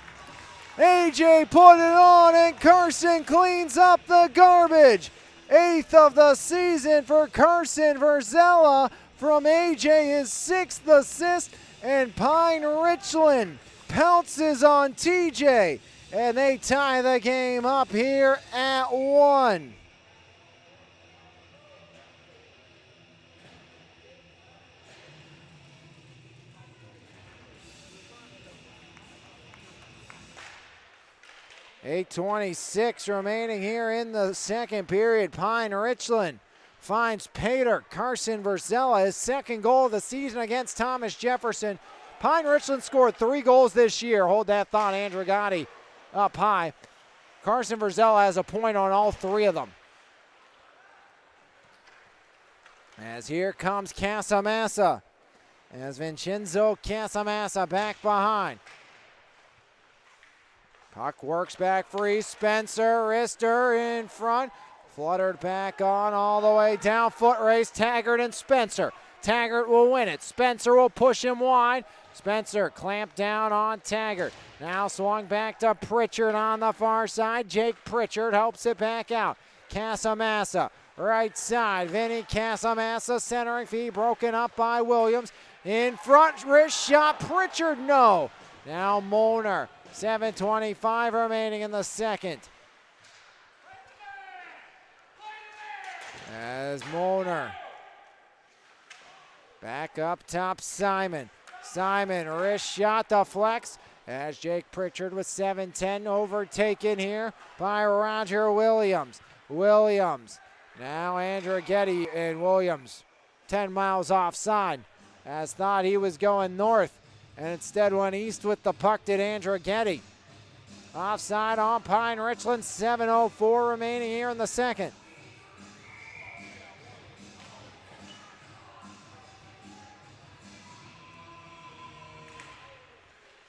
AJ put it on and Carson cleans up the garbage. 8th of the season for Carson Verzella from AJ, his 6th assist, and Pine-Richland pounces on TJ, and they tie the game up here at 1. .8:26 remaining here in the second period. Pine-Richland finds Pater. Carson Verzella, his second goal of the season against Thomas Jefferson. Pine-Richland scored 3 goals this year. Hold that thought, Andrew Gotti up high. Carson Verzella has a point on all 3 of them. As here comes Casamassa. As Vincenzo Casamassa back behind. Puck works back free. Spencer Rister in front. Fluttered back on all the way down. Foot race. Taggart and Spencer. Taggart will win it. Spencer will push him wide. Spencer clamped down on Taggart. Now swung back to Pritchard on the far side. Jake Pritchard helps it back out. Casamassa, right side. Vinny Casamassa centering feed broken up by Williams. In front, wrist shot. Pritchard, no. Now Molnar. 7:25 remaining in the second. As Molnar. Back up top, Simon. Simon, wrist shot to flex. As Jake Pritchard with 7:10 overtaken here by Roger Williams. Williams. Now Andrew Getty and Williams 10 miles offside. As thought he was going north and instead went east with the puck did Andrew Getty. Offside on Pine-Richland. 7:04 remaining here in the second.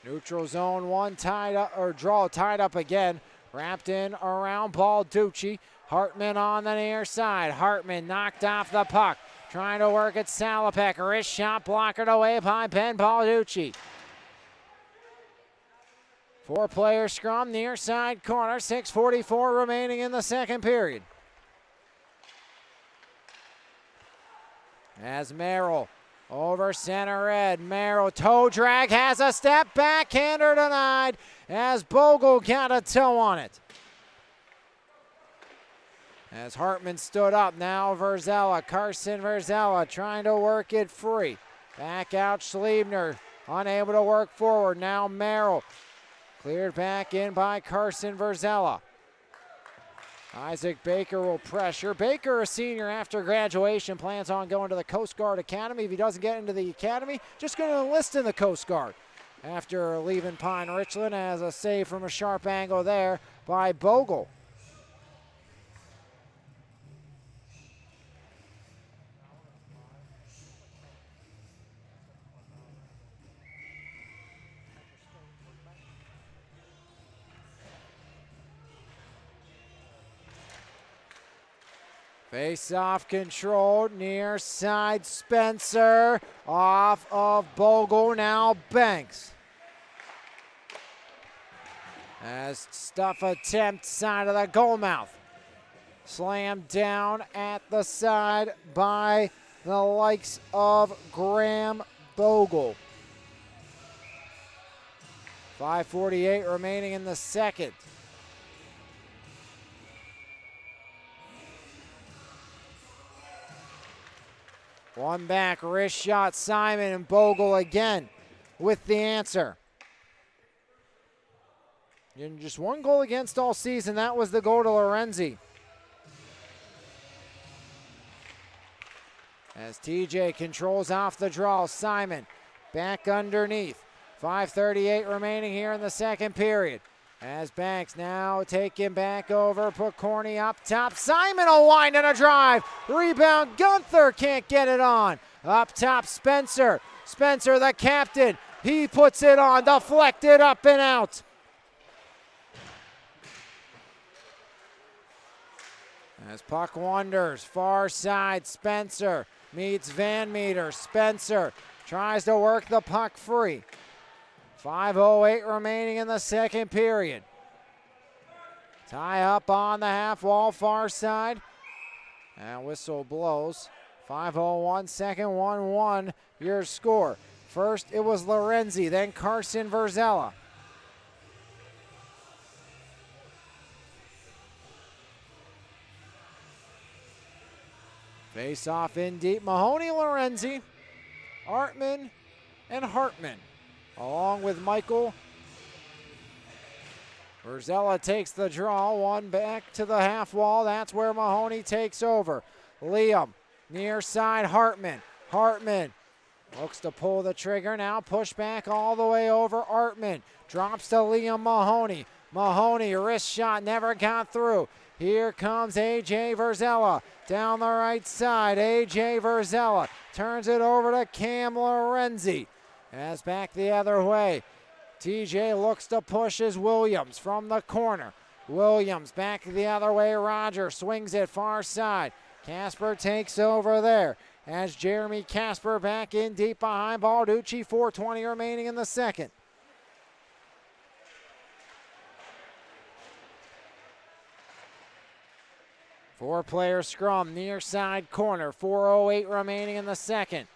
Neutral zone one tied up, or draw tied up again. Wrapped in around Balducci. Hartman on the near side. Hartman knocked off the puck. Trying to work at Salopek. Wrist shot blockered away by Ben Balducci. 4-player scrum, near side corner. 6:44 remaining in the second period. As Merrill over center red. Merrill toe drag, has a step, backhander denied as Bogle got a toe on it. As Hartman stood up, now Verzella, Carson Verzella trying to work it free. Back out Schliebner, unable to work forward. Now Merrill, cleared back in by Carson Verzella. Isaac Baker will pressure. Baker, a senior after graduation, plans on going to the Coast Guard Academy. If he doesn't get into the academy, just going to enlist in the Coast Guard. After leaving Pine-Richland, as a save from a sharp angle there by Bogle. Face-off controlled, near side Spencer, off of Bogle, now Banks. As stuff attempt, side of the goal mouth. Slammed down at the side by the likes of Graham Bogle. 5:48 remaining in the second. One back, wrist shot, Simon, and Bogle again with the answer. And just one goal against all season. That was the goal to Lorenzi. As TJ controls off the draw, Simon back underneath. 5:38 remaining here in the second period. As Banks now taking back over, put Corney up top. Simon a wind and a drive. Rebound, Gunther can't get it on. Up top, Spencer. Spencer, the captain. He puts it on, deflected up and out. As puck wanders, far side, Spencer meets Van Meter. Spencer tries to work the puck free. 5:08 remaining in the second period. Tie up on the half wall, far side. And whistle blows. 5:01, second 1-1, your score. First it was Lorenzi, then Carson Verzella. Face off in deep. Mahoney, Lorenzi, Artman, and Hartman, along with Michael. Verzella takes the draw, one back to the half wall. That's where Mahoney takes over. Liam, near side, Hartman. Hartman looks to pull the trigger now. Push back all the way over. Artman drops to Liam Mahoney. Mahoney, wrist shot, never got through. Here comes A.J. Verzella down the right side. A.J. Verzella turns it over to Cam Lorenzi. As back the other way. TJ looks to push his Williams from the corner. Williams back the other way. Roger swings it far side. Casper takes over there. As Jeremy Casper back in deep behind Balducci. 4:20 remaining in the second. Four-player scrum, near side corner. 4:08 remaining in the second.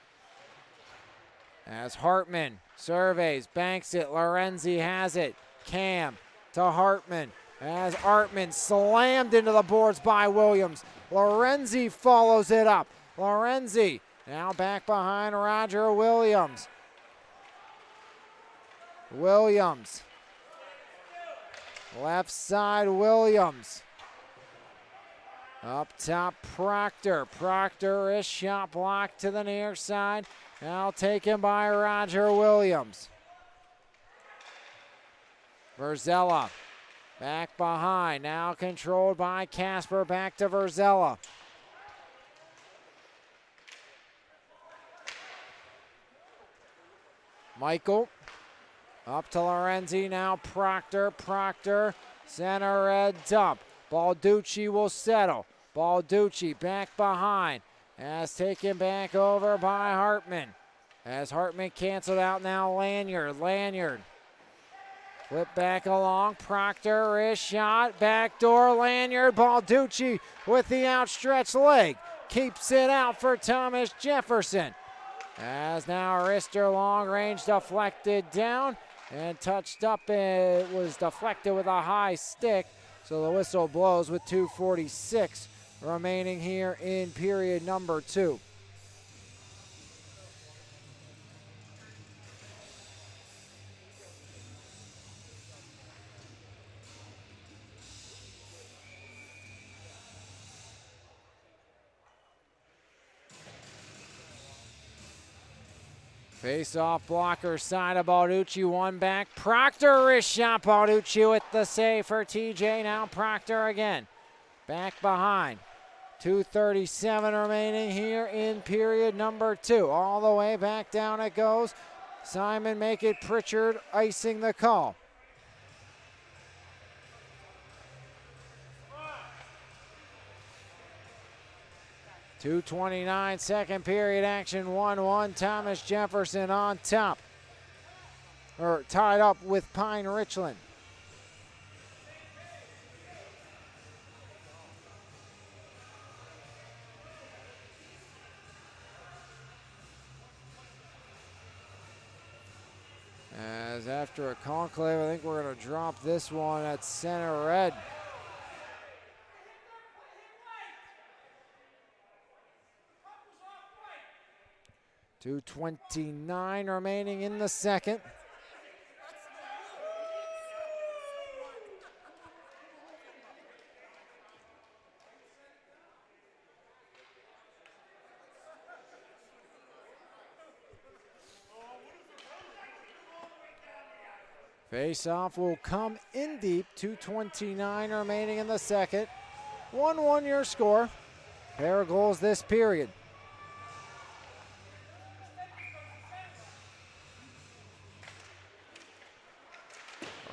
As Hartman surveys, banks it. Lorenzi has it. Cam to Hartman. As Hartman slammed into the boards by Williams. Lorenzi follows it up. Lorenzi now back behind Roger Williams. Williams. Left side Williams. Up top Proctor. Proctor is shot blocked to the near side. Now taken by Roger Williams. Verzella back behind. Now controlled by Casper. Back to Verzella. Michael up to Lorenzi. Now Proctor. Proctor center red dump. Balducci will settle. Balducci back behind. As taken back over by Hartman. As Hartman canceled out now Lanyard. Lanyard. Flip back along. Proctor is shot. Backdoor Lanyard. Balducci with the outstretched leg. Keeps it out for Thomas Jefferson. As now Arister long range deflected down and touched up. It was deflected with a high stick. So the whistle blows with 2:46 remaining here in period number 2. Face-off blocker side of Balducci, one back. Proctor wrist shot. Balducci with the save for TJ. Now Proctor again. Back behind. 2:37 remaining here in period number 2. All the way back down it goes. Simon make it Pritchard icing the call. .229 second period action, 1-1. Thomas Jefferson on top. Or tied up with Pine-Richland. As after a conclave, I think we're going to drop this one at center red. .229 remaining in the second. Face-off will come in deep. 2:29 remaining in the second. 1-1 your score. Pair of goals this period.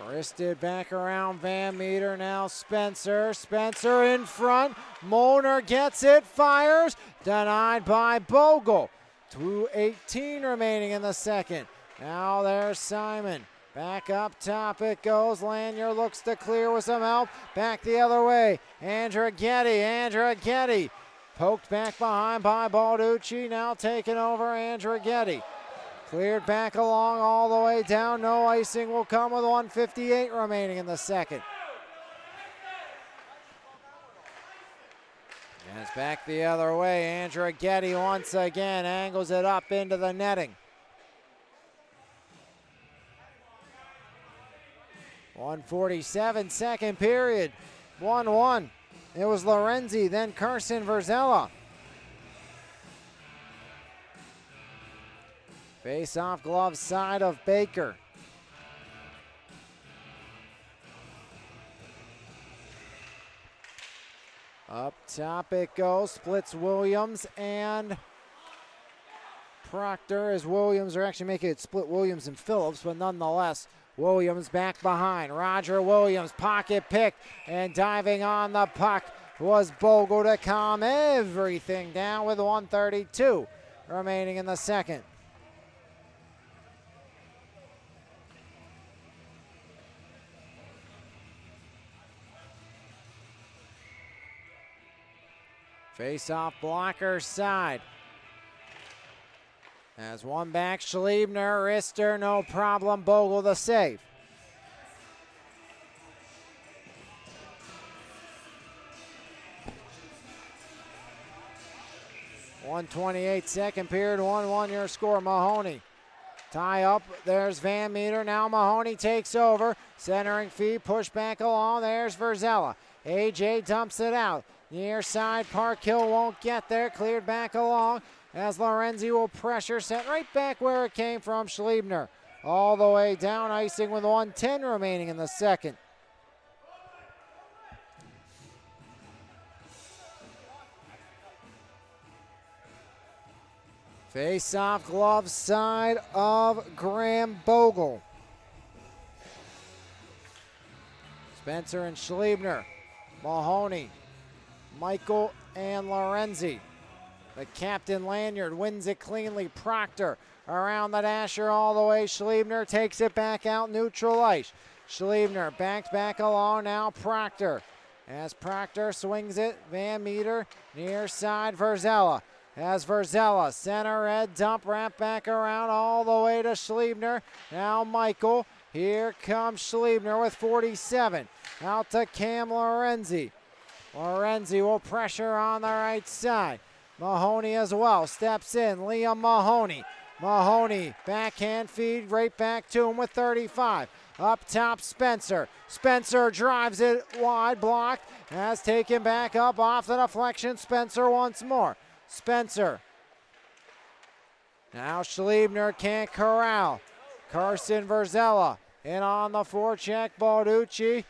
Wristed back around Van Meter. Now Spencer. Spencer in front. Molnar gets it. Fires. Denied by Bogle. 2:18 remaining in the second. Now there's Simon. Back up top it goes. Lanyard looks to clear with some help. Back the other way. Andraghetti. Poked back behind by Balducci. Now taking over Andraghetti. Cleared back along all the way down. No icing will come with 1:58 remaining in the second. And it's back the other way. Andraghetti once again angles it up into the netting. 1:47 second period. 1-1. It was Lorenzi, then Carson Verzella. Face-off glove side of Baker. Up top it goes, splits Williams and Proctor, as Williams are actually making it split Williams and Phillips, but nonetheless, Williams back behind. Roger Williams, pocket pick, and diving on the puck was Bogle to calm everything down with 1:32 remaining in the second. Face-off blocker side. As one back, Schliebner, Rister, no problem, Bogle the save. .128 second period, 1-1 your score. Mahoney tie up, there's Van Meter, now Mahoney takes over, centering feed, push back along, there's Verzella. AJ dumps it out, near side, Parkhill won't get there, cleared back along, as Lorenzi will pressure, set right back where it came from. Schliebner all the way down, icing with 1:10 remaining in the second. Face-off glove side of Graham Bogle. Spencer and Schliebner, Mahoney, Michael and Lorenzi. The captain Lanyard wins it cleanly. Proctor around the dasher all the way. Schliebner takes it back out neutral ice. Schliebner back along now. Proctor. As Proctor swings it, Van Meter near side. Verzella. As Verzella center red dump, wrap back around all the way to Schliebner. Now Michael. Here comes Schliebner with 47. Out to Cam Lorenzi. Lorenzi will pressure on the right side. Mahoney as well, steps in, Liam Mahoney. Mahoney, backhand feed, right back to him with 35. Up top, Spencer. Spencer drives it wide, blocked, has taken back up off the deflection. Spencer once more. Spencer. Now Schliebner can't corral. Carson Verzella in on the forecheck. Balducci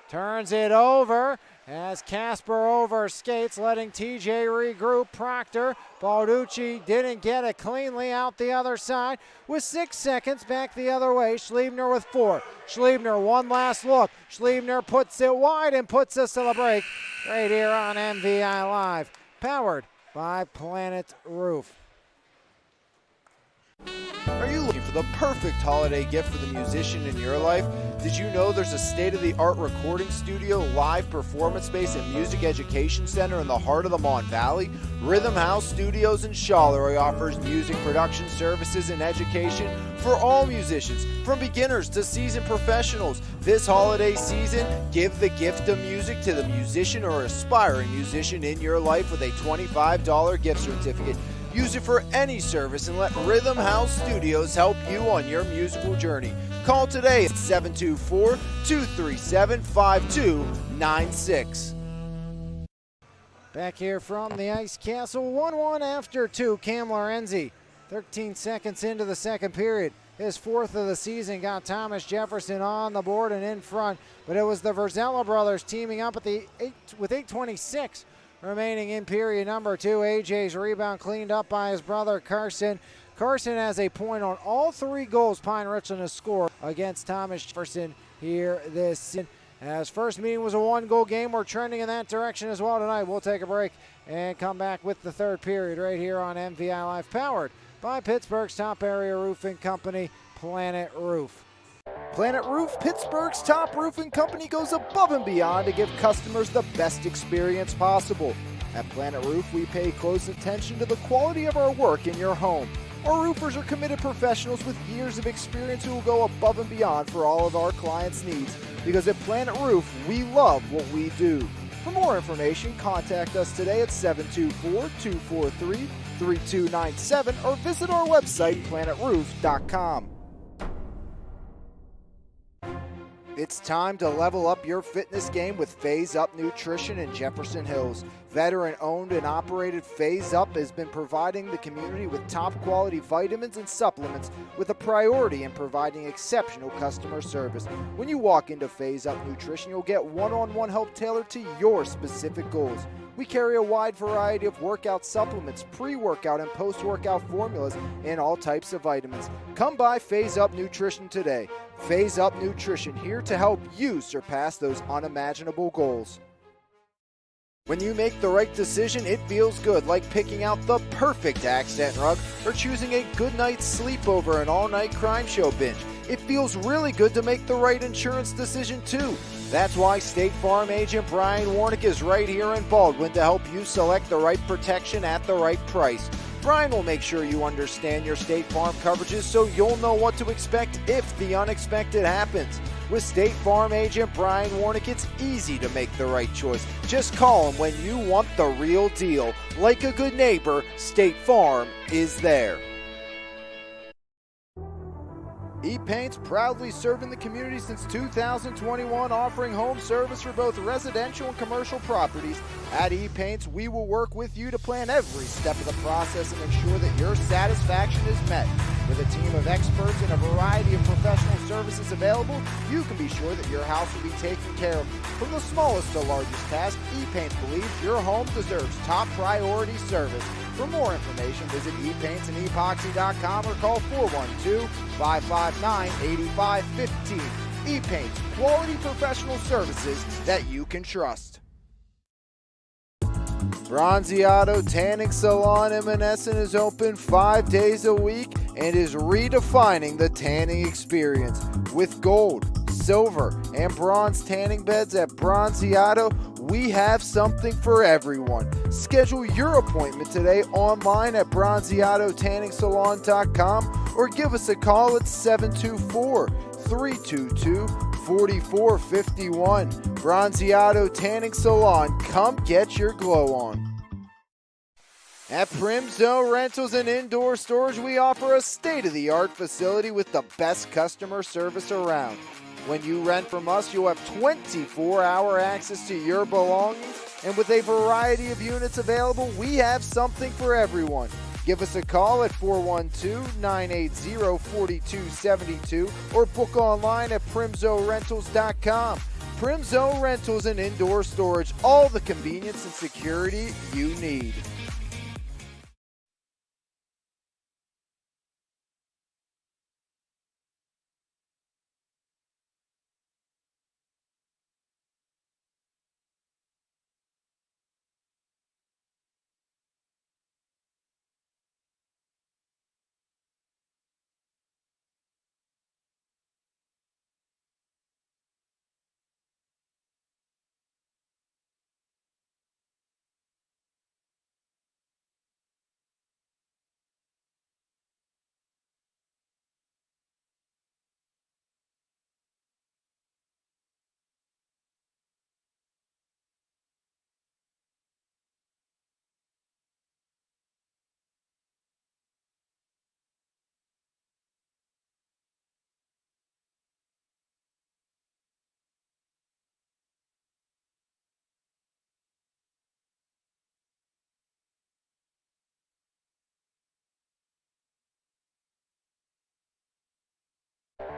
turns it over as Casper overskates, letting TJ regroup. Proctor, Balducci didn't get it cleanly out the other side with 6 seconds back the other way. Schliebner with 4. Schliebner, one last look. Schliebner puts it wide and puts us to the break right here on MVI Live, powered by Planet Roof. Are you looking for the perfect holiday gift for the musician in your life? Did you know there's a state-of-the-art recording studio, live performance space, and music education center in the heart of the Mon Valley? Rhythm House Studios in Charleroi offers music production services and education for all musicians, from beginners to seasoned professionals. This holiday season, give the gift of music to the musician or aspiring musician in your life with a $25 gift certificate. Use it for any service and let Rhythm House Studios help you on your musical journey. Call today at 724-237-5296. Back here from the Ice Castle, 1-1 after 2. Cam Lorenzi, 13 seconds into the second period. His 4th of the season got Thomas Jefferson on the board and in front, but it was the Verzella brothers teaming up at with 8:26 remaining in period number 2. AJ's rebound cleaned up by his brother Carson. Carson has a point on all 3 goals Pine-Richland has scored against Thomas Jefferson here this season. As first meeting was a 1-goal game, we're trending in that direction as well tonight. We'll take a break and come back with the third period right here on MVI Live, powered by Pittsburgh's top area roofing company, Planet Roof. Planet Roof, Pittsburgh's top roofing company, goes above and beyond to give customers the best experience possible. At Planet Roof, we pay close attention to the quality of our work in your home. Our roofers are committed professionals with years of experience who will go above and beyond for all of our clients' needs. Because at Planet Roof, we love what we do. For more information, contact us today at 724-243-3297 or visit our website, planetroof.com. It's time to level up your fitness game with Phase Up Nutrition in Jefferson Hills. Veteran-owned and operated Phase Up has been providing the community with top-quality vitamins and supplements with a priority in providing exceptional customer service. When you walk into Phase Up Nutrition, you'll get one-on-one help tailored to your specific goals. We carry a wide variety of workout supplements, pre-workout and post-workout formulas, and all types of vitamins. Come by Phase Up Nutrition today. Phase Up Nutrition, here to help you surpass those unimaginable goals. When you make the right decision, it feels good, like picking out the perfect accent rug or choosing a good night's sleep over an all-night crime show binge. It feels really good to make the right insurance decision too. That's why State Farm agent Brian Warnick is right here in Baldwin to help you select the right protection at the right price. Brian will make sure you understand your State Farm coverages so you'll know what to expect if the unexpected happens. With State Farm agent Brian Warnick, it's easy to make the right choice. Just call him when you want the real deal. Like a good neighbor, State Farm is there. E-Paint's proudly serving the community since 2021, offering home service for both residential and commercial properties. At E-Paint's, we will work with you to plan every step of the process and ensure that your satisfaction is met. With a team of experts and a variety of professional services available, you can be sure that your house will be taken care of. From the smallest to largest task, E-Paints believes your home deserves top priority service. For more information, visit epaintsandEpoxy.com or call 412-559-8515. E-Paints, quality professional services that you can trust. Bronzeado Tanning Salon in Menneson is open 5 days a week and is redefining the tanning experience. With gold, silver, and bronze tanning beds at Bronzeado, we have something for everyone. Schedule your appointment today online at bronzeadotanningsalon.com or give us a call at 724-322-4451. Bronzeado Tanning Salon, come get your glow on. At Primzo Rentals and Indoor Storage, we offer a state-of-the-art facility with the best customer service around. When you rent from us, you'll have 24-hour access to your belongings, and with a variety of units available, we have something for everyone. Give us a call at 412-980-4272 or book online at primzorentals.com. Primzo Rentals and Indoor Storage, all the convenience and security you need.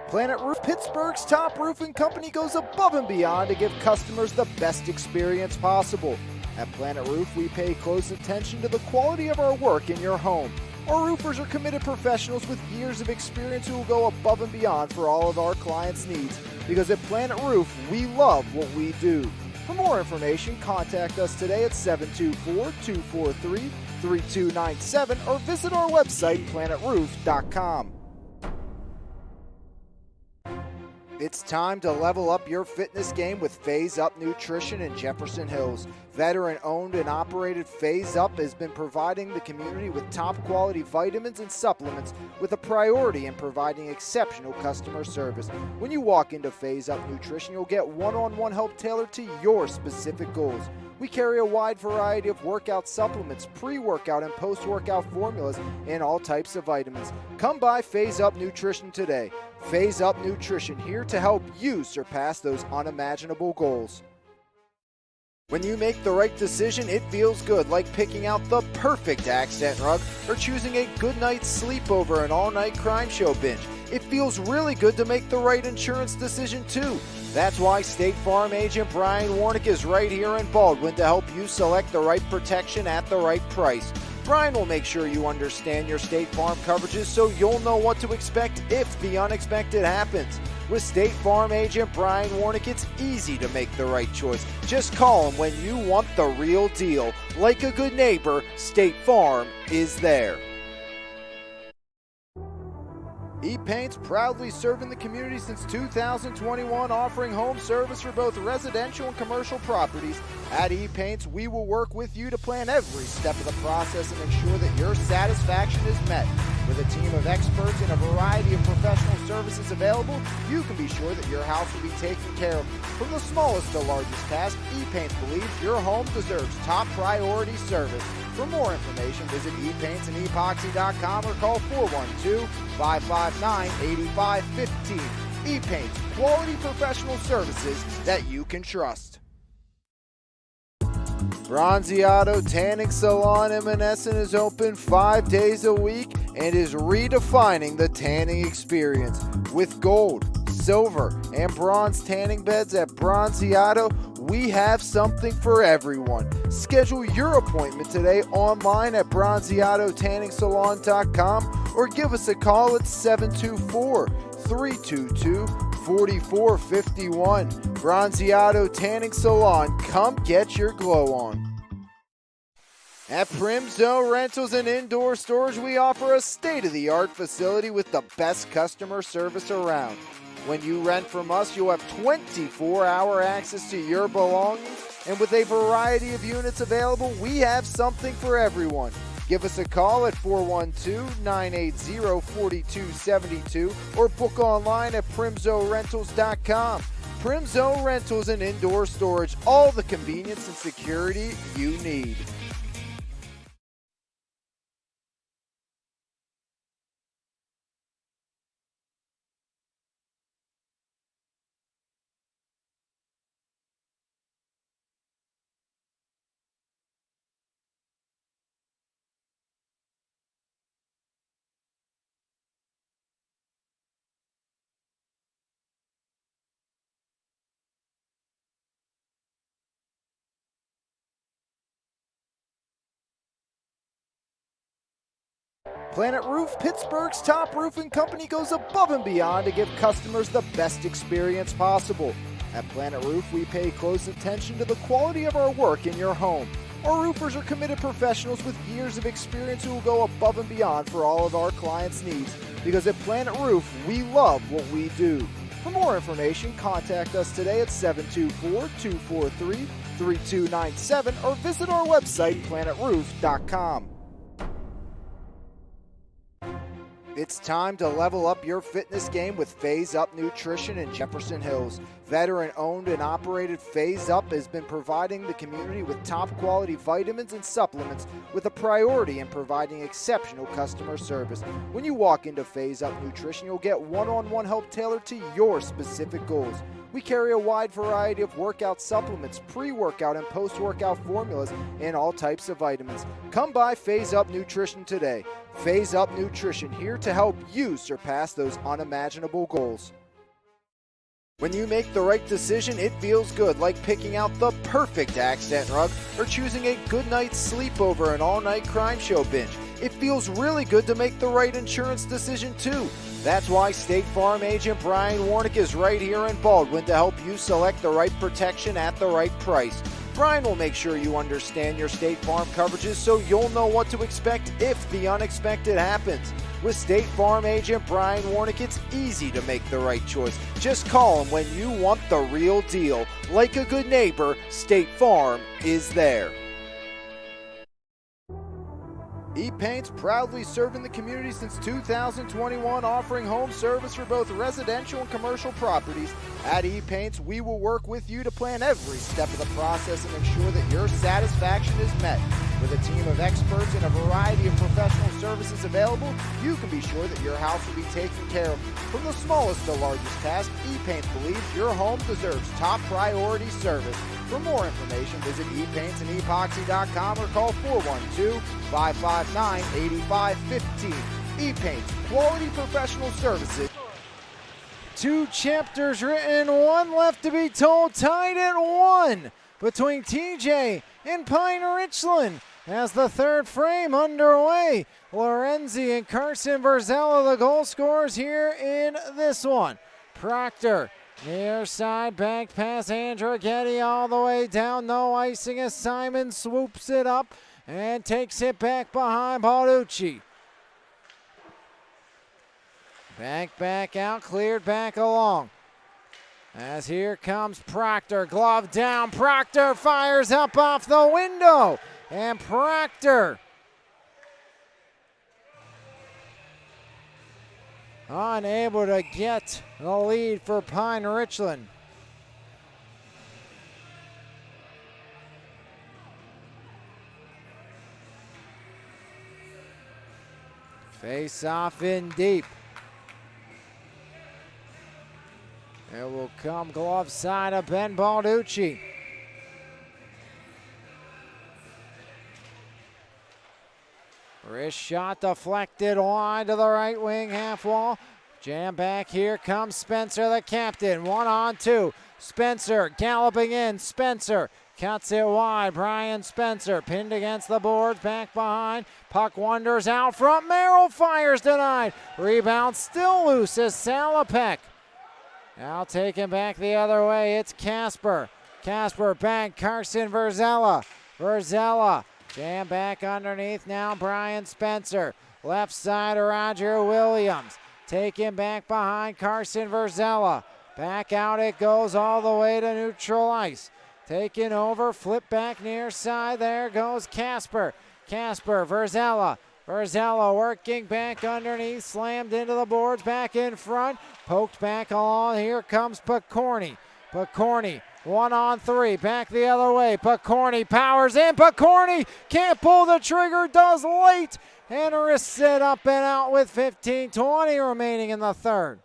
Planet Roof, Pittsburgh's top roofing company, goes above and beyond to give customers the best experience possible. At Planet Roof, we pay close attention to the quality of our work in your home. Our roofers are committed professionals with years of experience who will go above and beyond for all of our clients' needs. Because at Planet Roof, we love what we do. For more information, contact us today at 724-243-3297 or visit our website, planetroof.com. It's time to level up your fitness game with Phase Up Nutrition in Jefferson Hills. Veteran-owned and operated Phase Up has been providing the community with top-quality vitamins and supplements with a priority in providing exceptional customer service. When you walk into Phase Up Nutrition, you'll get one-on-one help tailored to your specific goals. We carry a wide variety of workout supplements, pre-workout and post-workout formulas, and all types of vitamins. Come by Phase Up Nutrition today. Phase Up Nutrition, here to help you surpass those unimaginable goals. When you make the right decision, it feels good, like picking out the perfect accent rug or choosing a good night's sleep over an all-night crime show binge. It feels really good to make the right insurance decision too. That's why State Farm agent Brian Warnick is right here in Baldwin to help you select the right protection at the right price. Brian will make sure you understand your State Farm coverages so you'll know what to expect if the unexpected happens. With State Farm agent Brian Warnick, it's easy to make the right choice. Just call him when you want the real deal. Like a good neighbor, State Farm is there. E-Paint's proudly serving the community since 2021, offering home service for both residential and commercial properties. At E-Paint's, we will work with you to plan every step of the process and ensure that your satisfaction is met. With a team of experts and a variety of professional services available, you can be sure that your house will be taken care of. From the smallest to largest task, E-Paints believes your home deserves top priority service. For more information, visit epaintsandEpoxy.com or call 412-559-8515. E-Paints, quality professional services that you can trust. Bronzeado Tanning Salon in Menneson is open 5 days a week and is redefining the tanning experience. With gold, silver, and bronze tanning beds at Bronzeado, we have something for everyone. Schedule your appointment today online at bronzeadotanningsalon.com or give us a call at 724-322-4451. Bronzeado Tanning Salon, come get your glow on. At Primzo Rentals and Indoor Storage, we offer a state-of-the-art facility with the best customer service around. When you rent from us, you'll have 24-hour access to your belongings, and with a variety of units available, we have something for everyone. Give us a call at 412-980-4272 or book online at primzorentals.com. Primzo Rentals and Indoor Storage, all the convenience and security you need. Planet Roof, Pittsburgh's top roofing company, goes above and beyond to give customers the best experience possible. At Planet Roof, we pay close attention to the quality of our work in your home. Our roofers are committed professionals with years of experience who will go above and beyond for all of our clients' needs. Because at Planet Roof, we love what we do. For more information, contact us today at 724-243-3297 or visit our website, planetroof.com. It's time to level up your fitness game with Phase Up Nutrition in Jefferson Hills. Veteran-owned and operated Phase Up has been providing the community with top-quality vitamins and supplements with a priority in providing exceptional customer service. When you walk into Phase Up Nutrition, you'll get one-on-one help tailored to your specific goals. We carry a wide variety of workout supplements, pre-workout and post-workout formulas, and all types of vitamins. Come by Phase Up Nutrition today. Phase Up Nutrition, here to help you surpass those unimaginable goals. When you make the right decision, it feels good, like picking out the perfect accent rug or choosing a good night's sleep over an all-night crime show binge. It feels really good to make the right insurance decision too. That's why State Farm agent Brian Warnick is right here in Baldwin to help you select the right protection at the right price. Brian will make sure you understand your State Farm coverages so you'll know what to expect if the unexpected happens. With State Farm agent Brian Warnick, it's easy to make the right choice. Just call him when you want the real deal. Like a good neighbor, State Farm is there. E-Paint's proudly serving the community since 2021, offering home service for both residential and commercial properties. At E-Paint's, we will work with you to plan every step of the process and ensure that your satisfaction is met. With a team of experts and a variety of professional services available, you can be sure that your house will be taken care of. From the smallest to largest task, E-Paint believes your home deserves top priority service. For more information, visit epaintsandEpoxy.com or call 412-559-8515. E-Paints, quality professional services. 2 chapters written, 1 left to be told, tied at 1 between TJ and Pine-Richland. As the third frame underway, Lorenzi and Carson Verzella, the goal scorers here in this one. Proctor, near side, bank pass, Andrighetti all the way down, no icing as Simon swoops it up and takes it back behind Balducci. Back out, cleared back along. As here comes Proctor, glove down, Proctor fires up off the window, and Proctor unable to get the lead for Pine-Richland. Face off in deep. It will come glove side of Ben Balducci. Wrist shot deflected wide to the right wing half wall. Jam back, here comes Spencer, the captain. 1-on-2. Spencer galloping in. Spencer cuts it wide. Brian Spencer pinned against the boards, back behind. Puck wanders out front. Merrill fires denied. Rebound still loose as Salopek. Now taken back the other way, it's Casper. Casper back, Carson Verzella. Verzella, jam back underneath now, Brian Spencer. Left side, Roger Williams. Taken back behind Carson Verzella. Back out it goes all the way to neutral ice. Taken over, flip back near side, there goes Casper. Casper, Verzella. Verzella working back underneath, slammed into the boards, back in front, poked back along. Here comes Picorni. Picorni, 1-on-3, back the other way. Picorni powers in. Picorni can't pull the trigger, does late, and wrists it up and out with 15:20 remaining in the third.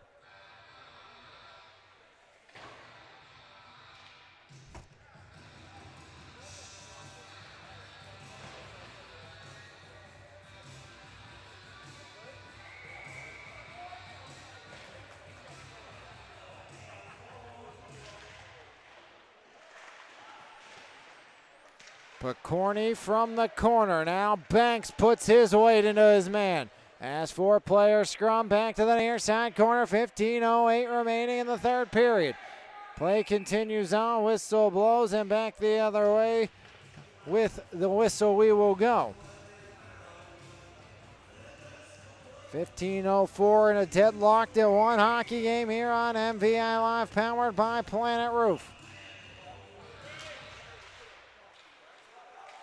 Picorni from the corner. Now Banks puts his weight into his man. As 4-player scrum back to the near side corner. 15:08 remaining in the third period. Play continues on. Whistle blows and back the other way. With the whistle we will go. 15:04 in a deadlocked at 1 hockey game here on MVI Live, powered by Planet Roof.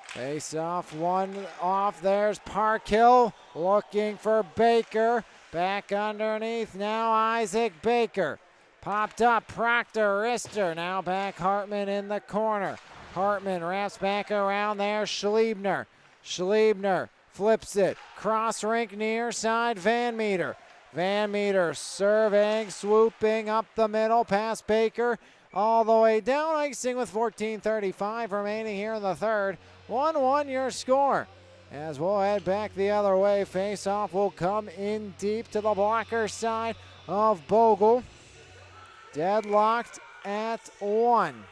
Face off, 1 off. There's Parkhill looking for Baker. Back underneath now, Isaac Baker. Popped up, Proctor, wrister. Now back Hartman in the corner. Hartman wraps back around there, Schliebner. Schliebner flips it. Cross rink near side, Van Meter. Van Meter surveying, swooping up the middle past Baker. All the way down, icing with 14:35 remaining here in the third. 1-1 your score. As we'll head back the other way, face-off will come in deep to the blocker side of Bogle. Deadlocked at 1.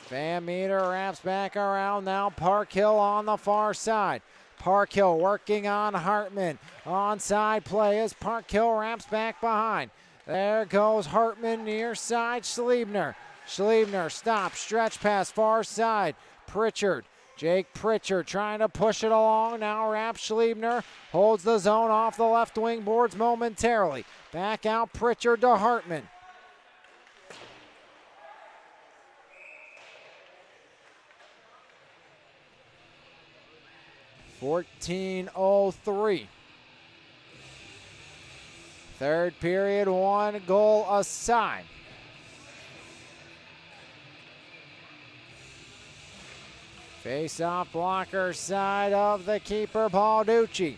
Van Meter wraps back around now. Parkhill on the far side. Parkhill working on Hartman. Onside play as Parkhill wraps back behind. There goes Hartman near side, Schliebner. Schliebner stops, stretch pass far side. Pritchard, Jake Pritchard trying to push it along. Now wraps Schliebner, holds the zone off the left wing boards momentarily. Back out Pritchard to Hartman. 14:03. Third period, 1 goal aside. Face-off blocker side of the keeper, Balducci.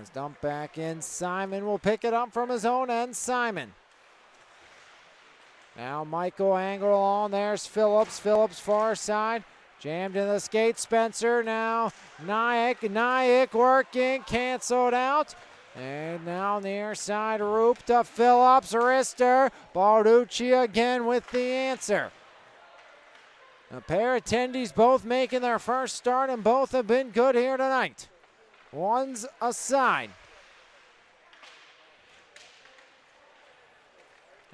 As dumped back in, Simon will pick it up from his own end. Simon. Now Michael Angle on. There's Phillips. Phillips far side. Jammed in the skate. Spencer now. Nyack working. Canceled out. And now near side. Roop to Phillips. Rister. Balducci again with the answer. A pair of attendees both making their first start, and both have been good here tonight. One's aside.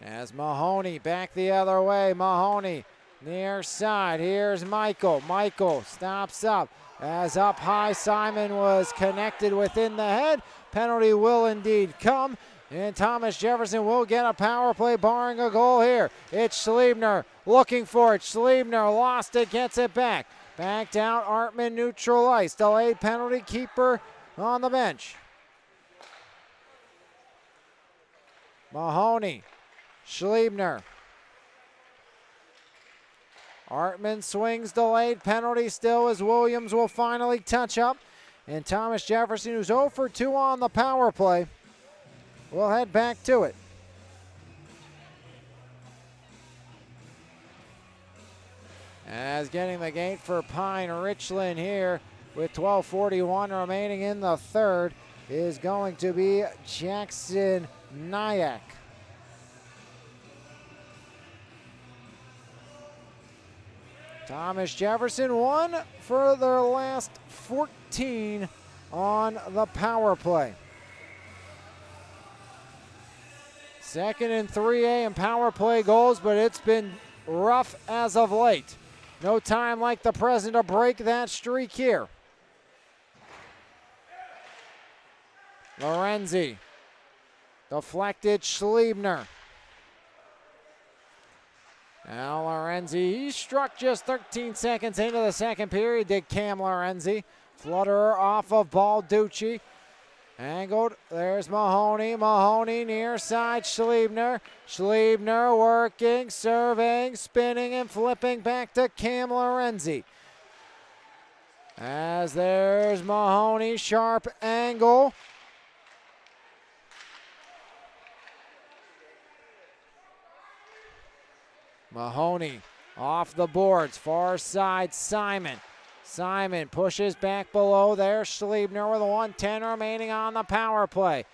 As Mahoney back the other way. Mahoney near side. Here's Michael. Michael stops up. As up high, Simon was connected within the head. Penalty will indeed come. And Thomas Jefferson will get a power play, barring a goal here. It's Schliebner looking for it. Schliebner lost it, gets it back. Backed out, Artman neutral ice. Delayed penalty, keeper on the bench. Mahoney, Schliebner. Artman swings, delayed penalty still as Williams will finally touch up. And Thomas Jefferson, who's 0 for 2 on the power play, will head back to it. As getting the gate for Pine-Richland here with 12:41 remaining in the third is going to be Jackson Nyack. Thomas Jefferson 1 for their last 14 on the power play. Second in 3A in power play goals, but it's been rough as of late. No time like the present to break that streak here. Lorenzi. Deflected, Schliebner. Now Lorenzi, he struck just 13 seconds into the second period, did Cam Lorenzi. Flutterer off of Balducci. Angled, there's Mahoney. Mahoney near side, Schliebner. Schliebner working, surveying, spinning, and flipping back to Cam Lorenzi. As there's Mahoney, sharp angle. Mahoney off the boards, far side, Simon. Simon pushes back below there. Schliebner with a 1:10 remaining on the power play.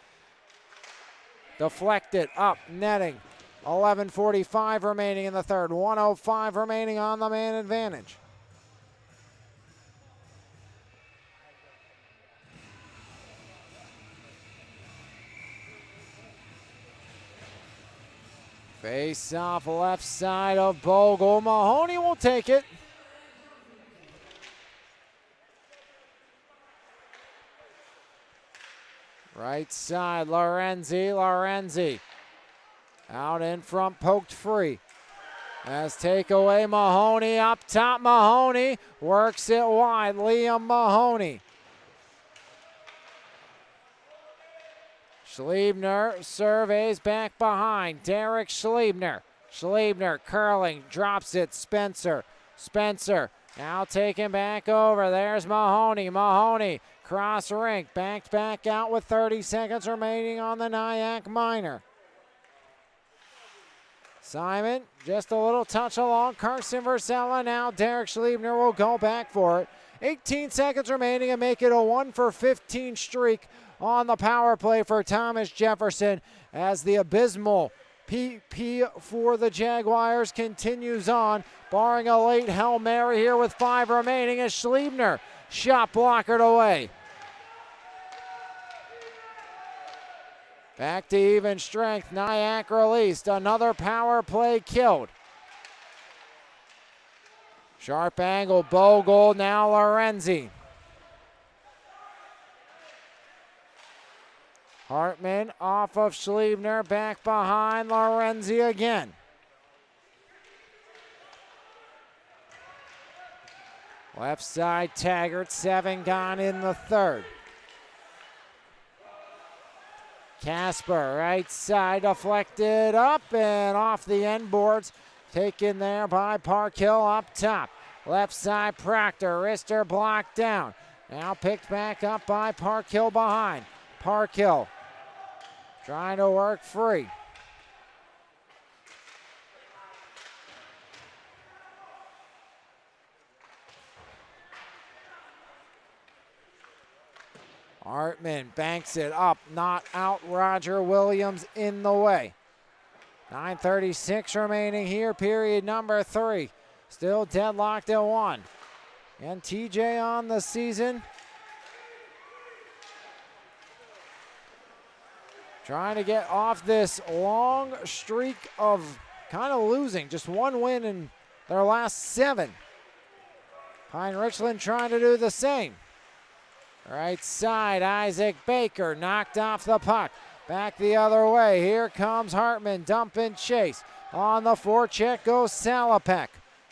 Deflected, up, netting. 11:45 remaining in the third. 1:05 remaining on the man advantage. Face off left side of Bogle. Mahoney will take it. Right side, Lorenzi. Lorenzi out in front, poked free. As takeaway, Mahoney up top. Mahoney works it wide. Liam Mahoney. Schliebner surveys back behind. Derek Schliebner. Schliebner curling, drops it. Spencer. Spencer now taken back over. There's Mahoney. Mahoney cross rink, backed back out with 30 seconds remaining on the Nyack minor. Simon, just a little touch along. Carson Versella now. Derek Schliebner will go back for it. 18 seconds remaining and make it a 1 for 15 streak on the power play for Thomas Jefferson as the abysmal PP for the Jaguars continues on, barring a late Hail Mary here with 5 remaining as Schliebner shot blockered away. Back to even strength. Nyack released. Another power play killed. Sharp angle. Bogle. Now Lorenzi. Hartman off of Schliebner, back behind Lorenzi again. Left side, Taggart, 7 gone in the third. Casper, right side, deflected up and off the end boards. Taken there by Parkhill up top. Left side, Proctor, wrister blocked down. Now picked back up by Parkhill behind. Parkhill trying to work free. Hartman banks it up, not out. Roger Williams in the way. 9:36 remaining here, period number 3. Still deadlocked at 1. And TJ on the season. Trying to get off this long streak of kind of losing. Just 1 win in their last 7. Pine-Richland trying to do the same. Right side, Isaac Baker knocked off the puck. Back the other way. Here comes Hartman, dump and chase. On the forecheck goes Salopek.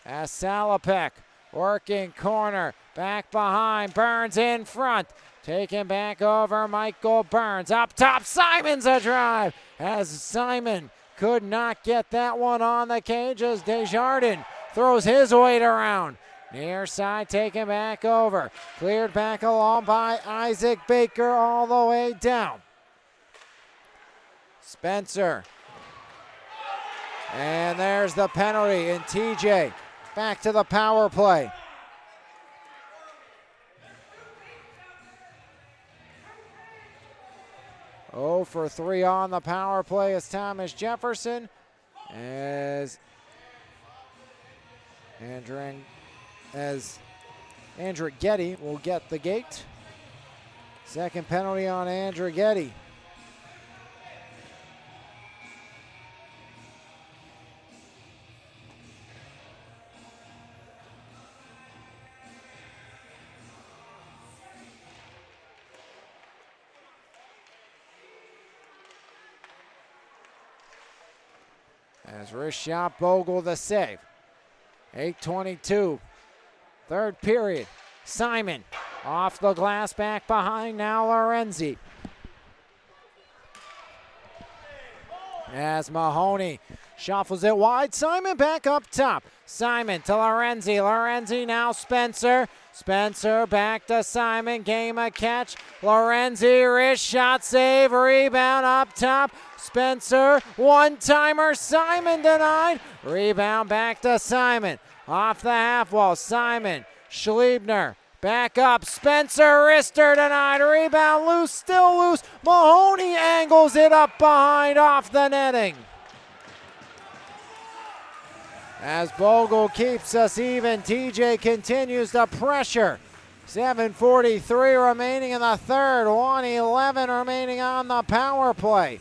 As Salopek working corner. Back behind, Burns in front. Taken back over Michael Burns. Up top, Simon's a drive. As Simon could not get that one on the cage as Desjardins throws his weight around. Near side taken back over. Cleared back along by Isaac Baker all the way down. Spencer. And there's the penalty, and TJ back to the power play. Oh for 3 on the power play is Thomas Jefferson. As Andrew Getty will get the gate. Second penalty on Andrew Getty. As Rishop Bogle the save. 8:22. Third period. Simon off the glass, back behind now Lorenzi. As Mahoney shuffles it wide, Simon back up top. Simon to Lorenzi. Lorenzi now Spencer. Spencer back to Simon. Game a catch. Lorenzi, wrist shot, save, rebound up top. Spencer, one-timer. Simon denied. Rebound back to Simon. Off the half wall. Simon, Schliebner. Back up, Spencer, wrister denied, rebound loose, still loose. Mahoney angles it up behind off the netting. As Bogle keeps us even, TJ continues to pressure. 7:43 remaining in the third, 1:11 remaining on the power play.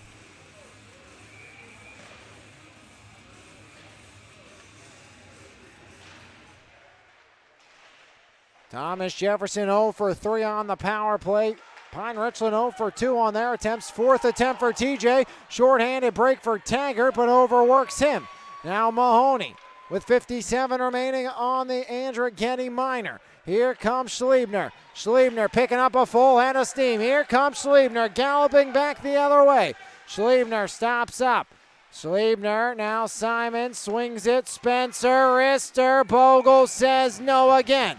Thomas Jefferson 0 for 3 on the power play. Pine-Richland 0 for 2 on their attempts. Fourth attempt for TJ. Short-handed break for Taggart, but overworks him. Now Mahoney with 57 remaining on the Andrew Getty minor. Here comes Schliebner. Schliebner picking up a full head of steam. Here comes Schliebner galloping back the other way. Schliebner stops up. Schliebner, now Simon swings it. Spencer, wrister, Bogle says no again.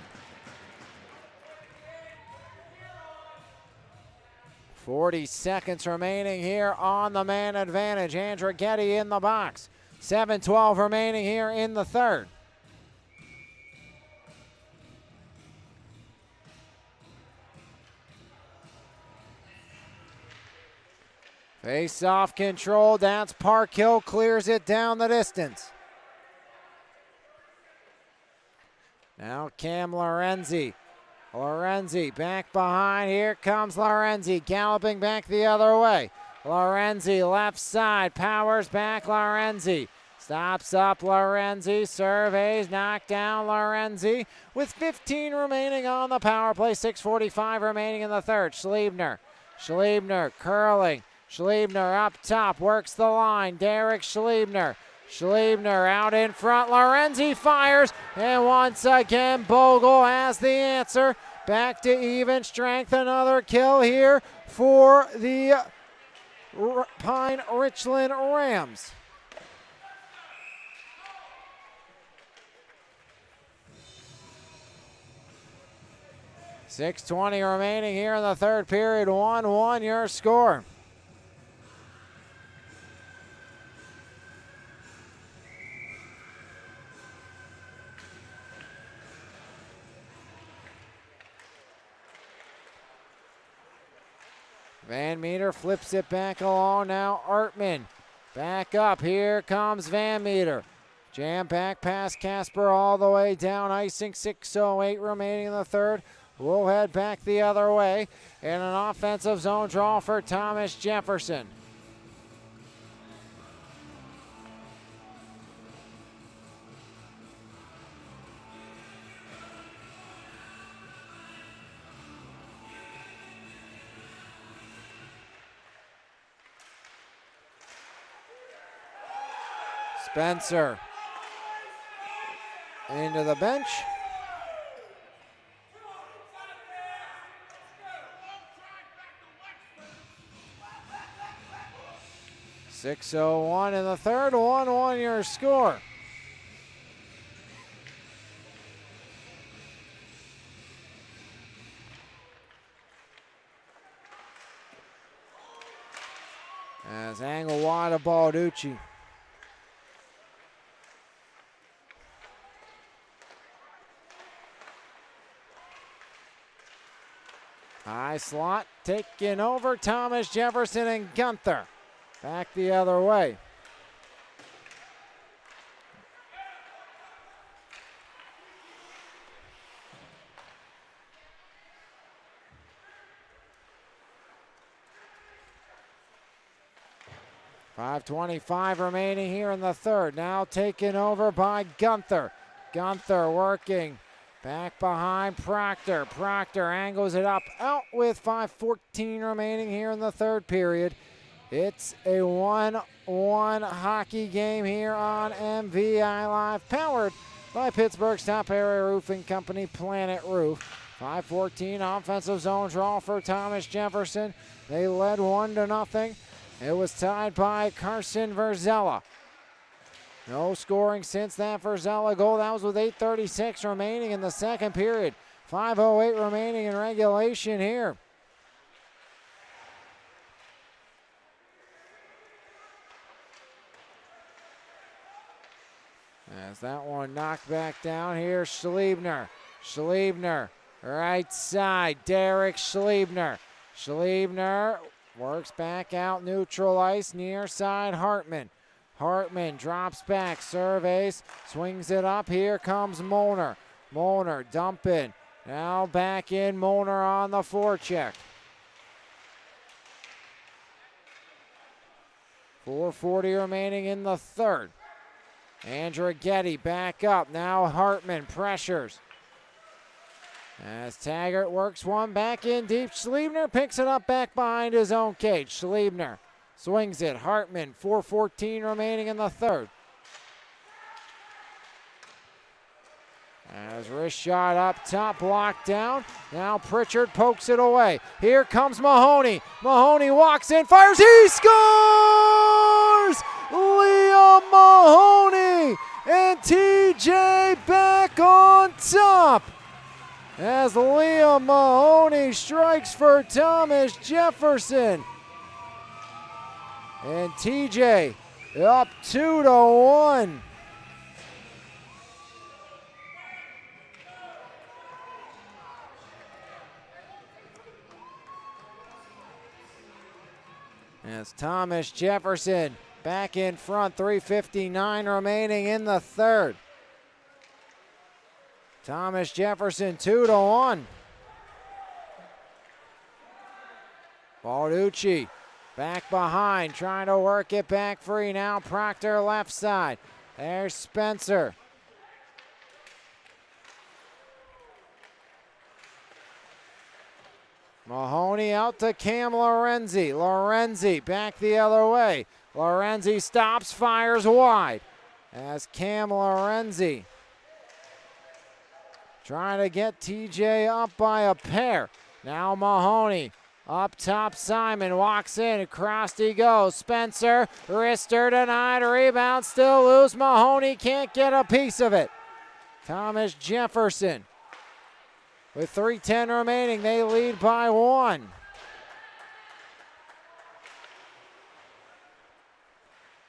40 seconds remaining here on the man advantage. Andrew Getty in the box. 7:12 remaining here in the third. Face-off control. That's Parkhill. Clears it down the distance. Now Cam Lorenzi. Lorenzi back behind. Here comes Lorenzi galloping back the other way. Lorenzi left side, powers back Lorenzi. Stops up Lorenzi, surveys, knocked down Lorenzi with 15 remaining on the power play. 6:45 remaining in the third. Schliebner curling, Schliebner up top, works the line. Derek Schliebner. Schliebner out in front. Lorenzi fires. And once again, Bogle has the answer. Back to even strength. Another kill here for the Pine-Richland Rams. .6:20 remaining here in the third period. 1-1 your score. Van Meter flips it back along now. Artman back up. Here comes Van Meter. Jam back past Casper all the way down. Icing. 6:08 remaining in the third. We'll head back the other way. And an offensive zone draw for Thomas Jefferson. Spencer into the bench. .6:01 in the third. 1-1 your score. As angle wide of Balducci. High slot taking over. Thomas Jefferson and Gunther back the other way. .5:25 remaining here in the third. Now taken over by Gunther. Gunther working back behind Proctor. Proctor angles it up out with 5:14 remaining here in the third period. It's a 1-1 hockey game here on MVI Live, powered by Pittsburgh's top area roofing company, Planet Roof. 5:14 offensive zone draw for Thomas Jefferson. They led 1-0. It was tied by Carson Verzella. No scoring since that Verzella goal. That was with 8:36 remaining in the second period. 5:08 remaining in regulation here. As that one knocked back down here, Schliebner. Schliebner, right side, Derek Schliebner. Schliebner works back out, neutral ice, near side, Hartman. Hartman drops back, surveys, swings it up. Here comes Molnar. Molnar dumping. Now back in, Molnar on the forecheck. 4:40 remaining in the third. Andrighetti back up. Now Hartman pressures. As Taggart works one back in deep. Schliebner picks it up back behind his own cage. Schliebner swings it. Hartman, 4:14 remaining in the third. As wrist shot up top, blocked down. Now Pritchard pokes it away. Here comes Mahoney. Mahoney walks in, fires, he scores! Liam Mahoney and TJ back on top. As Liam Mahoney strikes for Thomas Jefferson. And TJ up 2-1. As Thomas Jefferson back in front, 3:59 remaining in the third. Thomas Jefferson 2-1. Balducci back behind, trying to work it back free. Now Proctor left side. There's Spencer. Mahoney out to Cam Lorenzi. Lorenzi back the other way. Lorenzi stops, fires wide. As Cam Lorenzi trying to get TJ up by a pair. Now Mahoney up top. Simon walks in. Across he goes. Spencer. Wrister denied. Rebound still loose. Mahoney can't get a piece of it. Thomas Jefferson with 3:10 remaining. They lead by 1.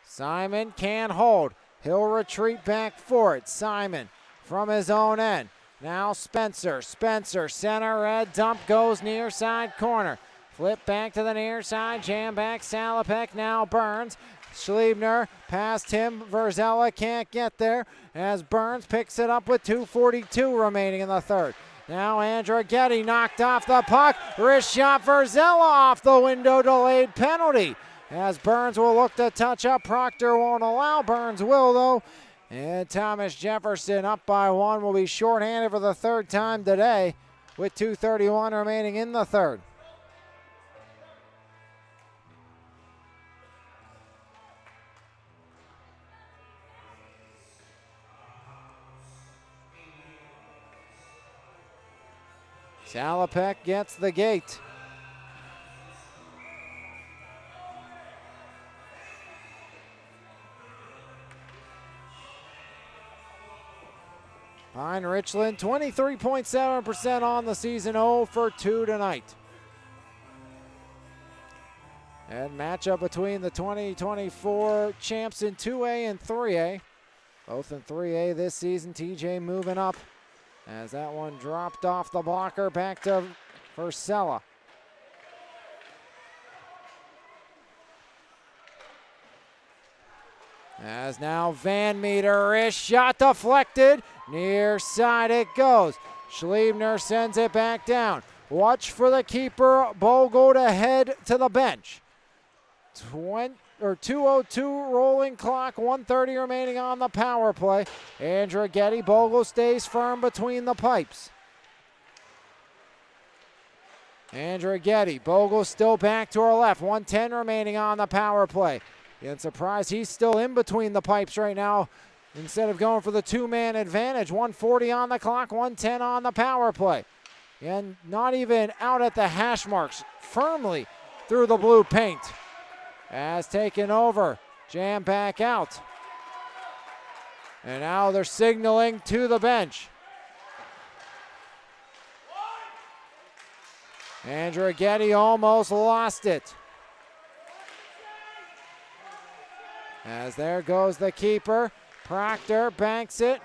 Simon can't hold. He'll retreat back for it. Simon from his own end. Now Spencer. Spencer, center red dump, goes near side corner. Flip back to the near side, jam back, Salopek, now Burns. Schliebner past him, Verzella can't get there as Burns picks it up with 2:42 remaining in the third. Now Andrighetti knocked off the puck, wrist shot, Verzella off the window, delayed penalty. As Burns will look to touch up, Proctor won't allow, Burns will though. And Thomas Jefferson up by 1 will be shorthanded for the third time today with 2:31 remaining in the third. Salopek gets the gate. Pine-Richland 23.7% on the season, 0 for 2 tonight. And matchup between the 2024 champs in 2A and 3A. Both in 3A this season. TJ moving up as that one dropped off the blocker, back to Versella. As now Van Meter is shot deflected. Near side it goes. Schliebner sends it back down. Watch for the keeper, Bogle, to head to the bench. 2:02 rolling clock, 1:30 remaining on the power play. Andrighetti, Bogle stays firm between the pipes. Andrighetti, Bogle still back to her left, 1:10 remaining on the power play. And surprised he's still in between the pipes right now instead of going for the two-man advantage. 1:40 on the clock, 1:10 on the power play. And not even out at the hash marks, firmly through the blue paint. As taken over, jam back out. And now they're signaling to the bench. Andrighetti almost lost it. As there goes the keeper. Proctor banks it.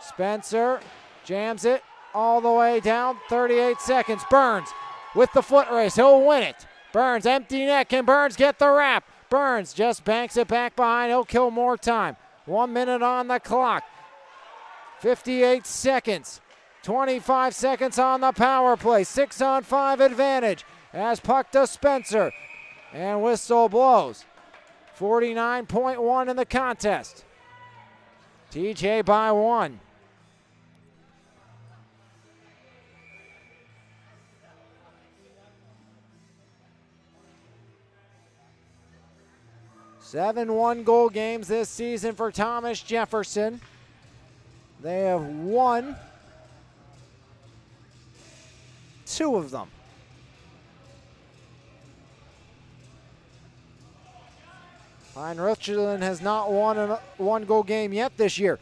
Spencer jams it all the way down. 38 seconds. Burns with the foot race. He'll win it. Burns, empty net. Can Burns get the wrap? Burns just banks it back behind. He'll kill more time. 1 minute on the clock. 58 seconds. 25 seconds on the power play. 6-on-5 advantage. As puck to Spencer. And whistle blows. 49.1 in the contest. TJ by 1. Seven one-goal games this season for Thomas Jefferson. They have won 2 of them. Pine-Richland has not won a one-goal game yet this year.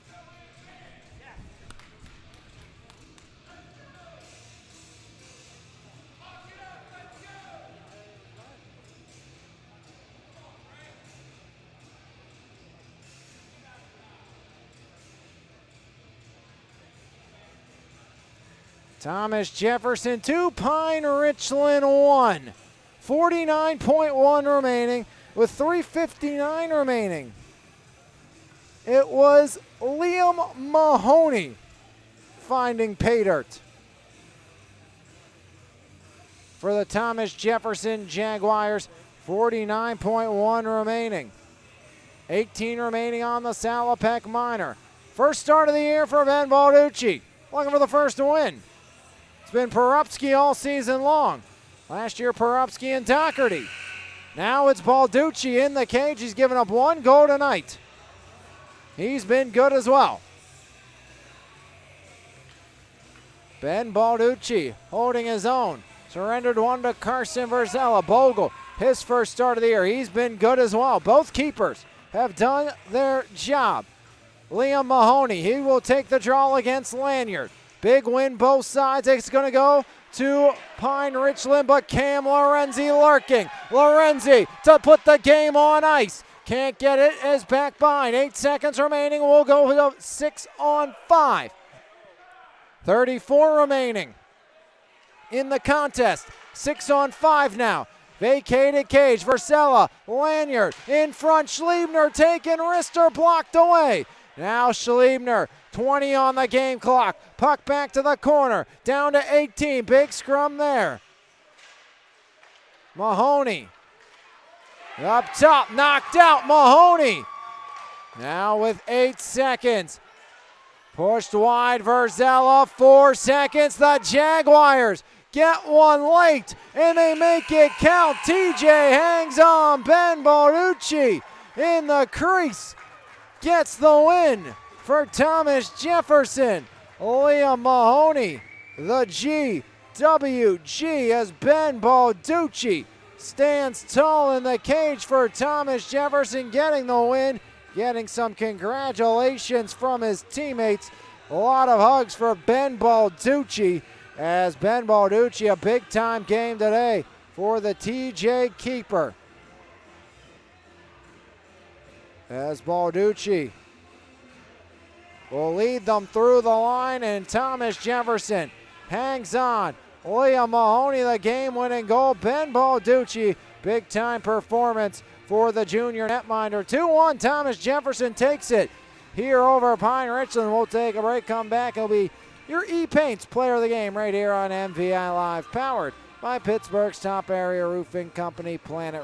Thomas Jefferson 2, Pine-Richland 1. 49.1 remaining with 3:59 remaining. It was Liam Mahoney finding pay dirt for the Thomas Jefferson Jaguars. 49.1 remaining. 18 remaining on the Salopek Minor. First start of the year for Ben Balducci. Looking for the first win. It's been Porupski all season long. Last year, Porupski and Doherty. Now it's Balducci in the cage. He's given up 1 goal tonight. He's been good as well. Ben Balducci holding his own. Surrendered 1 to Carson Verzella. Bogle, his first start of the year. He's been good as well. Both keepers have done their job. Liam Mahoney, he will take the draw against Lanyard. Big win both sides. It's going to go to Pine-Richland, but Cam Lorenzi lurking. Lorenzi to put the game on ice. Can't get it as back behind. 8 seconds remaining. We'll go to 6-on-5. 34 remaining in the contest. 6-on-5 now. Vacated cage. Verzella, Lanyard in front. Schliebner taken. Rister blocked away. Now Schliebner, 20 on the game clock. Puck back to the corner. Down to 18. Big scrum there. Mahoney. Up top. Knocked out. Mahoney. Now with 8 seconds. Pushed wide. Verzella. 4 seconds. The Jaguars get one late, and they make it count. TJ hangs on. Ben Balducci in the crease gets the win for Thomas Jefferson. Liam Mahoney, the GWG, as Ben Balducci stands tall in the cage for Thomas Jefferson, getting the win, getting some congratulations from his teammates. A lot of hugs for Ben Balducci, as Ben Balducci, a big-time game today for the TJ keeper. As Balducci will lead them through the line, and Thomas Jefferson hangs on. Liam Mahoney, the game-winning goal. Ben Balducci, big-time performance for the junior netminder. 2-1, Thomas Jefferson takes it here over Pine-Richland. We'll take a break, come back. It'll be your E-Paints player of the game right here on MVI Live, powered by Pittsburgh's top area roofing company, Planet.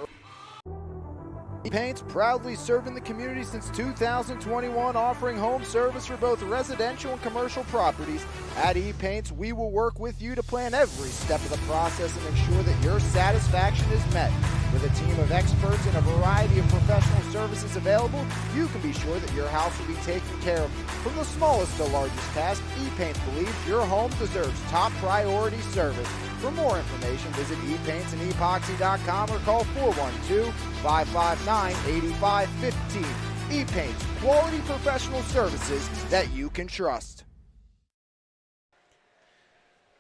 E-Paints, proudly serving the community since 2021, offering home service for both residential and commercial properties. At E-Paints, we will work with you to plan every step of the process and ensure that your satisfaction is met. With a team of experts and a variety of professional services available, you can be sure that your house will be taken care of. From the smallest to largest task, E-Paints believes your home deserves top priority service. For more information, visit epaintsandEpoxy.com or call 412-559-8515. E-Paints, quality professional services that you can trust.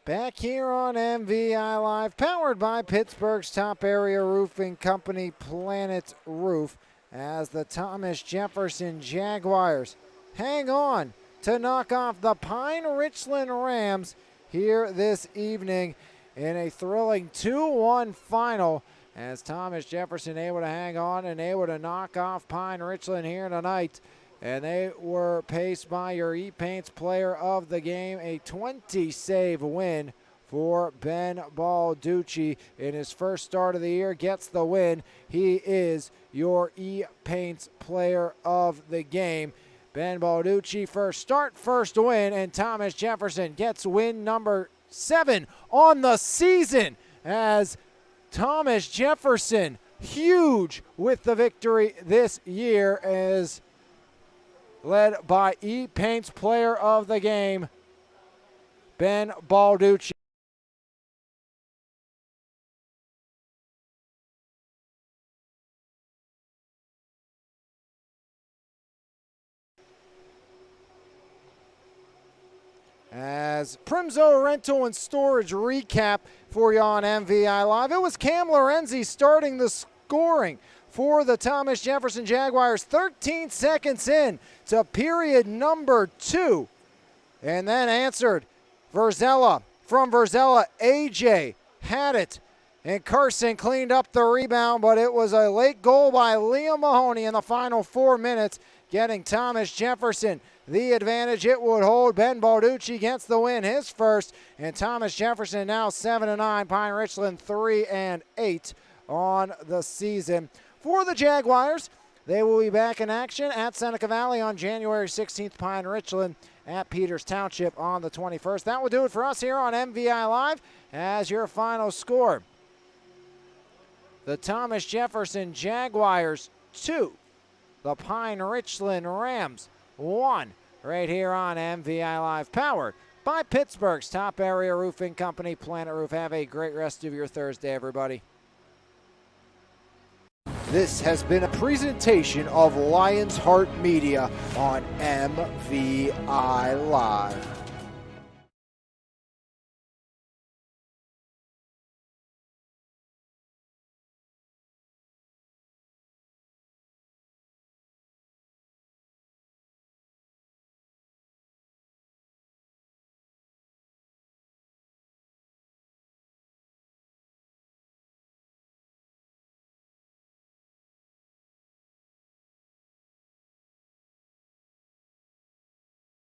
Back here on MVI Live, powered by Pittsburgh's top area roofing company, Planet Roof, as the Thomas Jefferson Jaguars hang on to knock off the Pine-Richland Rams here this evening in a thrilling 2-1 final, as Thomas Jefferson able to hang on and able to knock off Pine-Richland here tonight. And they were paced by your E-Paints player of the game, a 20-save win for Ben Balducci in his first start of the year. Gets the win. He is your E-Paints player of the game. Ben Balducci, first start, first win, and Thomas Jefferson gets win number 7 on the season, as Thomas Jefferson, huge with the victory this year, as led by E-Paints player of the game, Ben Balducci. As Primzo Rental and Storage recap for you on MVI Live, it was Cam Lorenzi starting the scoring for the Thomas Jefferson Jaguars 13 seconds in to period number 2. And then answered Verzella. From Verzella, AJ had it. And Carson cleaned up the rebound, but it was a late goal by Liam Mahoney in the final 4 minutes, getting Thomas Jefferson the advantage. It would hold. Ben Balducci gets the win, his first. And Thomas Jefferson now 7-9. Pine-Richland 3-8 on the season. For the Jaguars, they will be back in action at Seneca Valley on January 16th, Pine-Richland at Peters Township on the 21st. That will do it for us here on MVI Live as your final score. The Thomas Jefferson Jaguars 2. The Pine-Richland Rams 1. Right here on MVI Live, powered by Pittsburgh's top area roofing company, Planet Roof. Have a great rest of your Thursday, everybody. This has been a presentation of Lions Heart Media on MVI Live.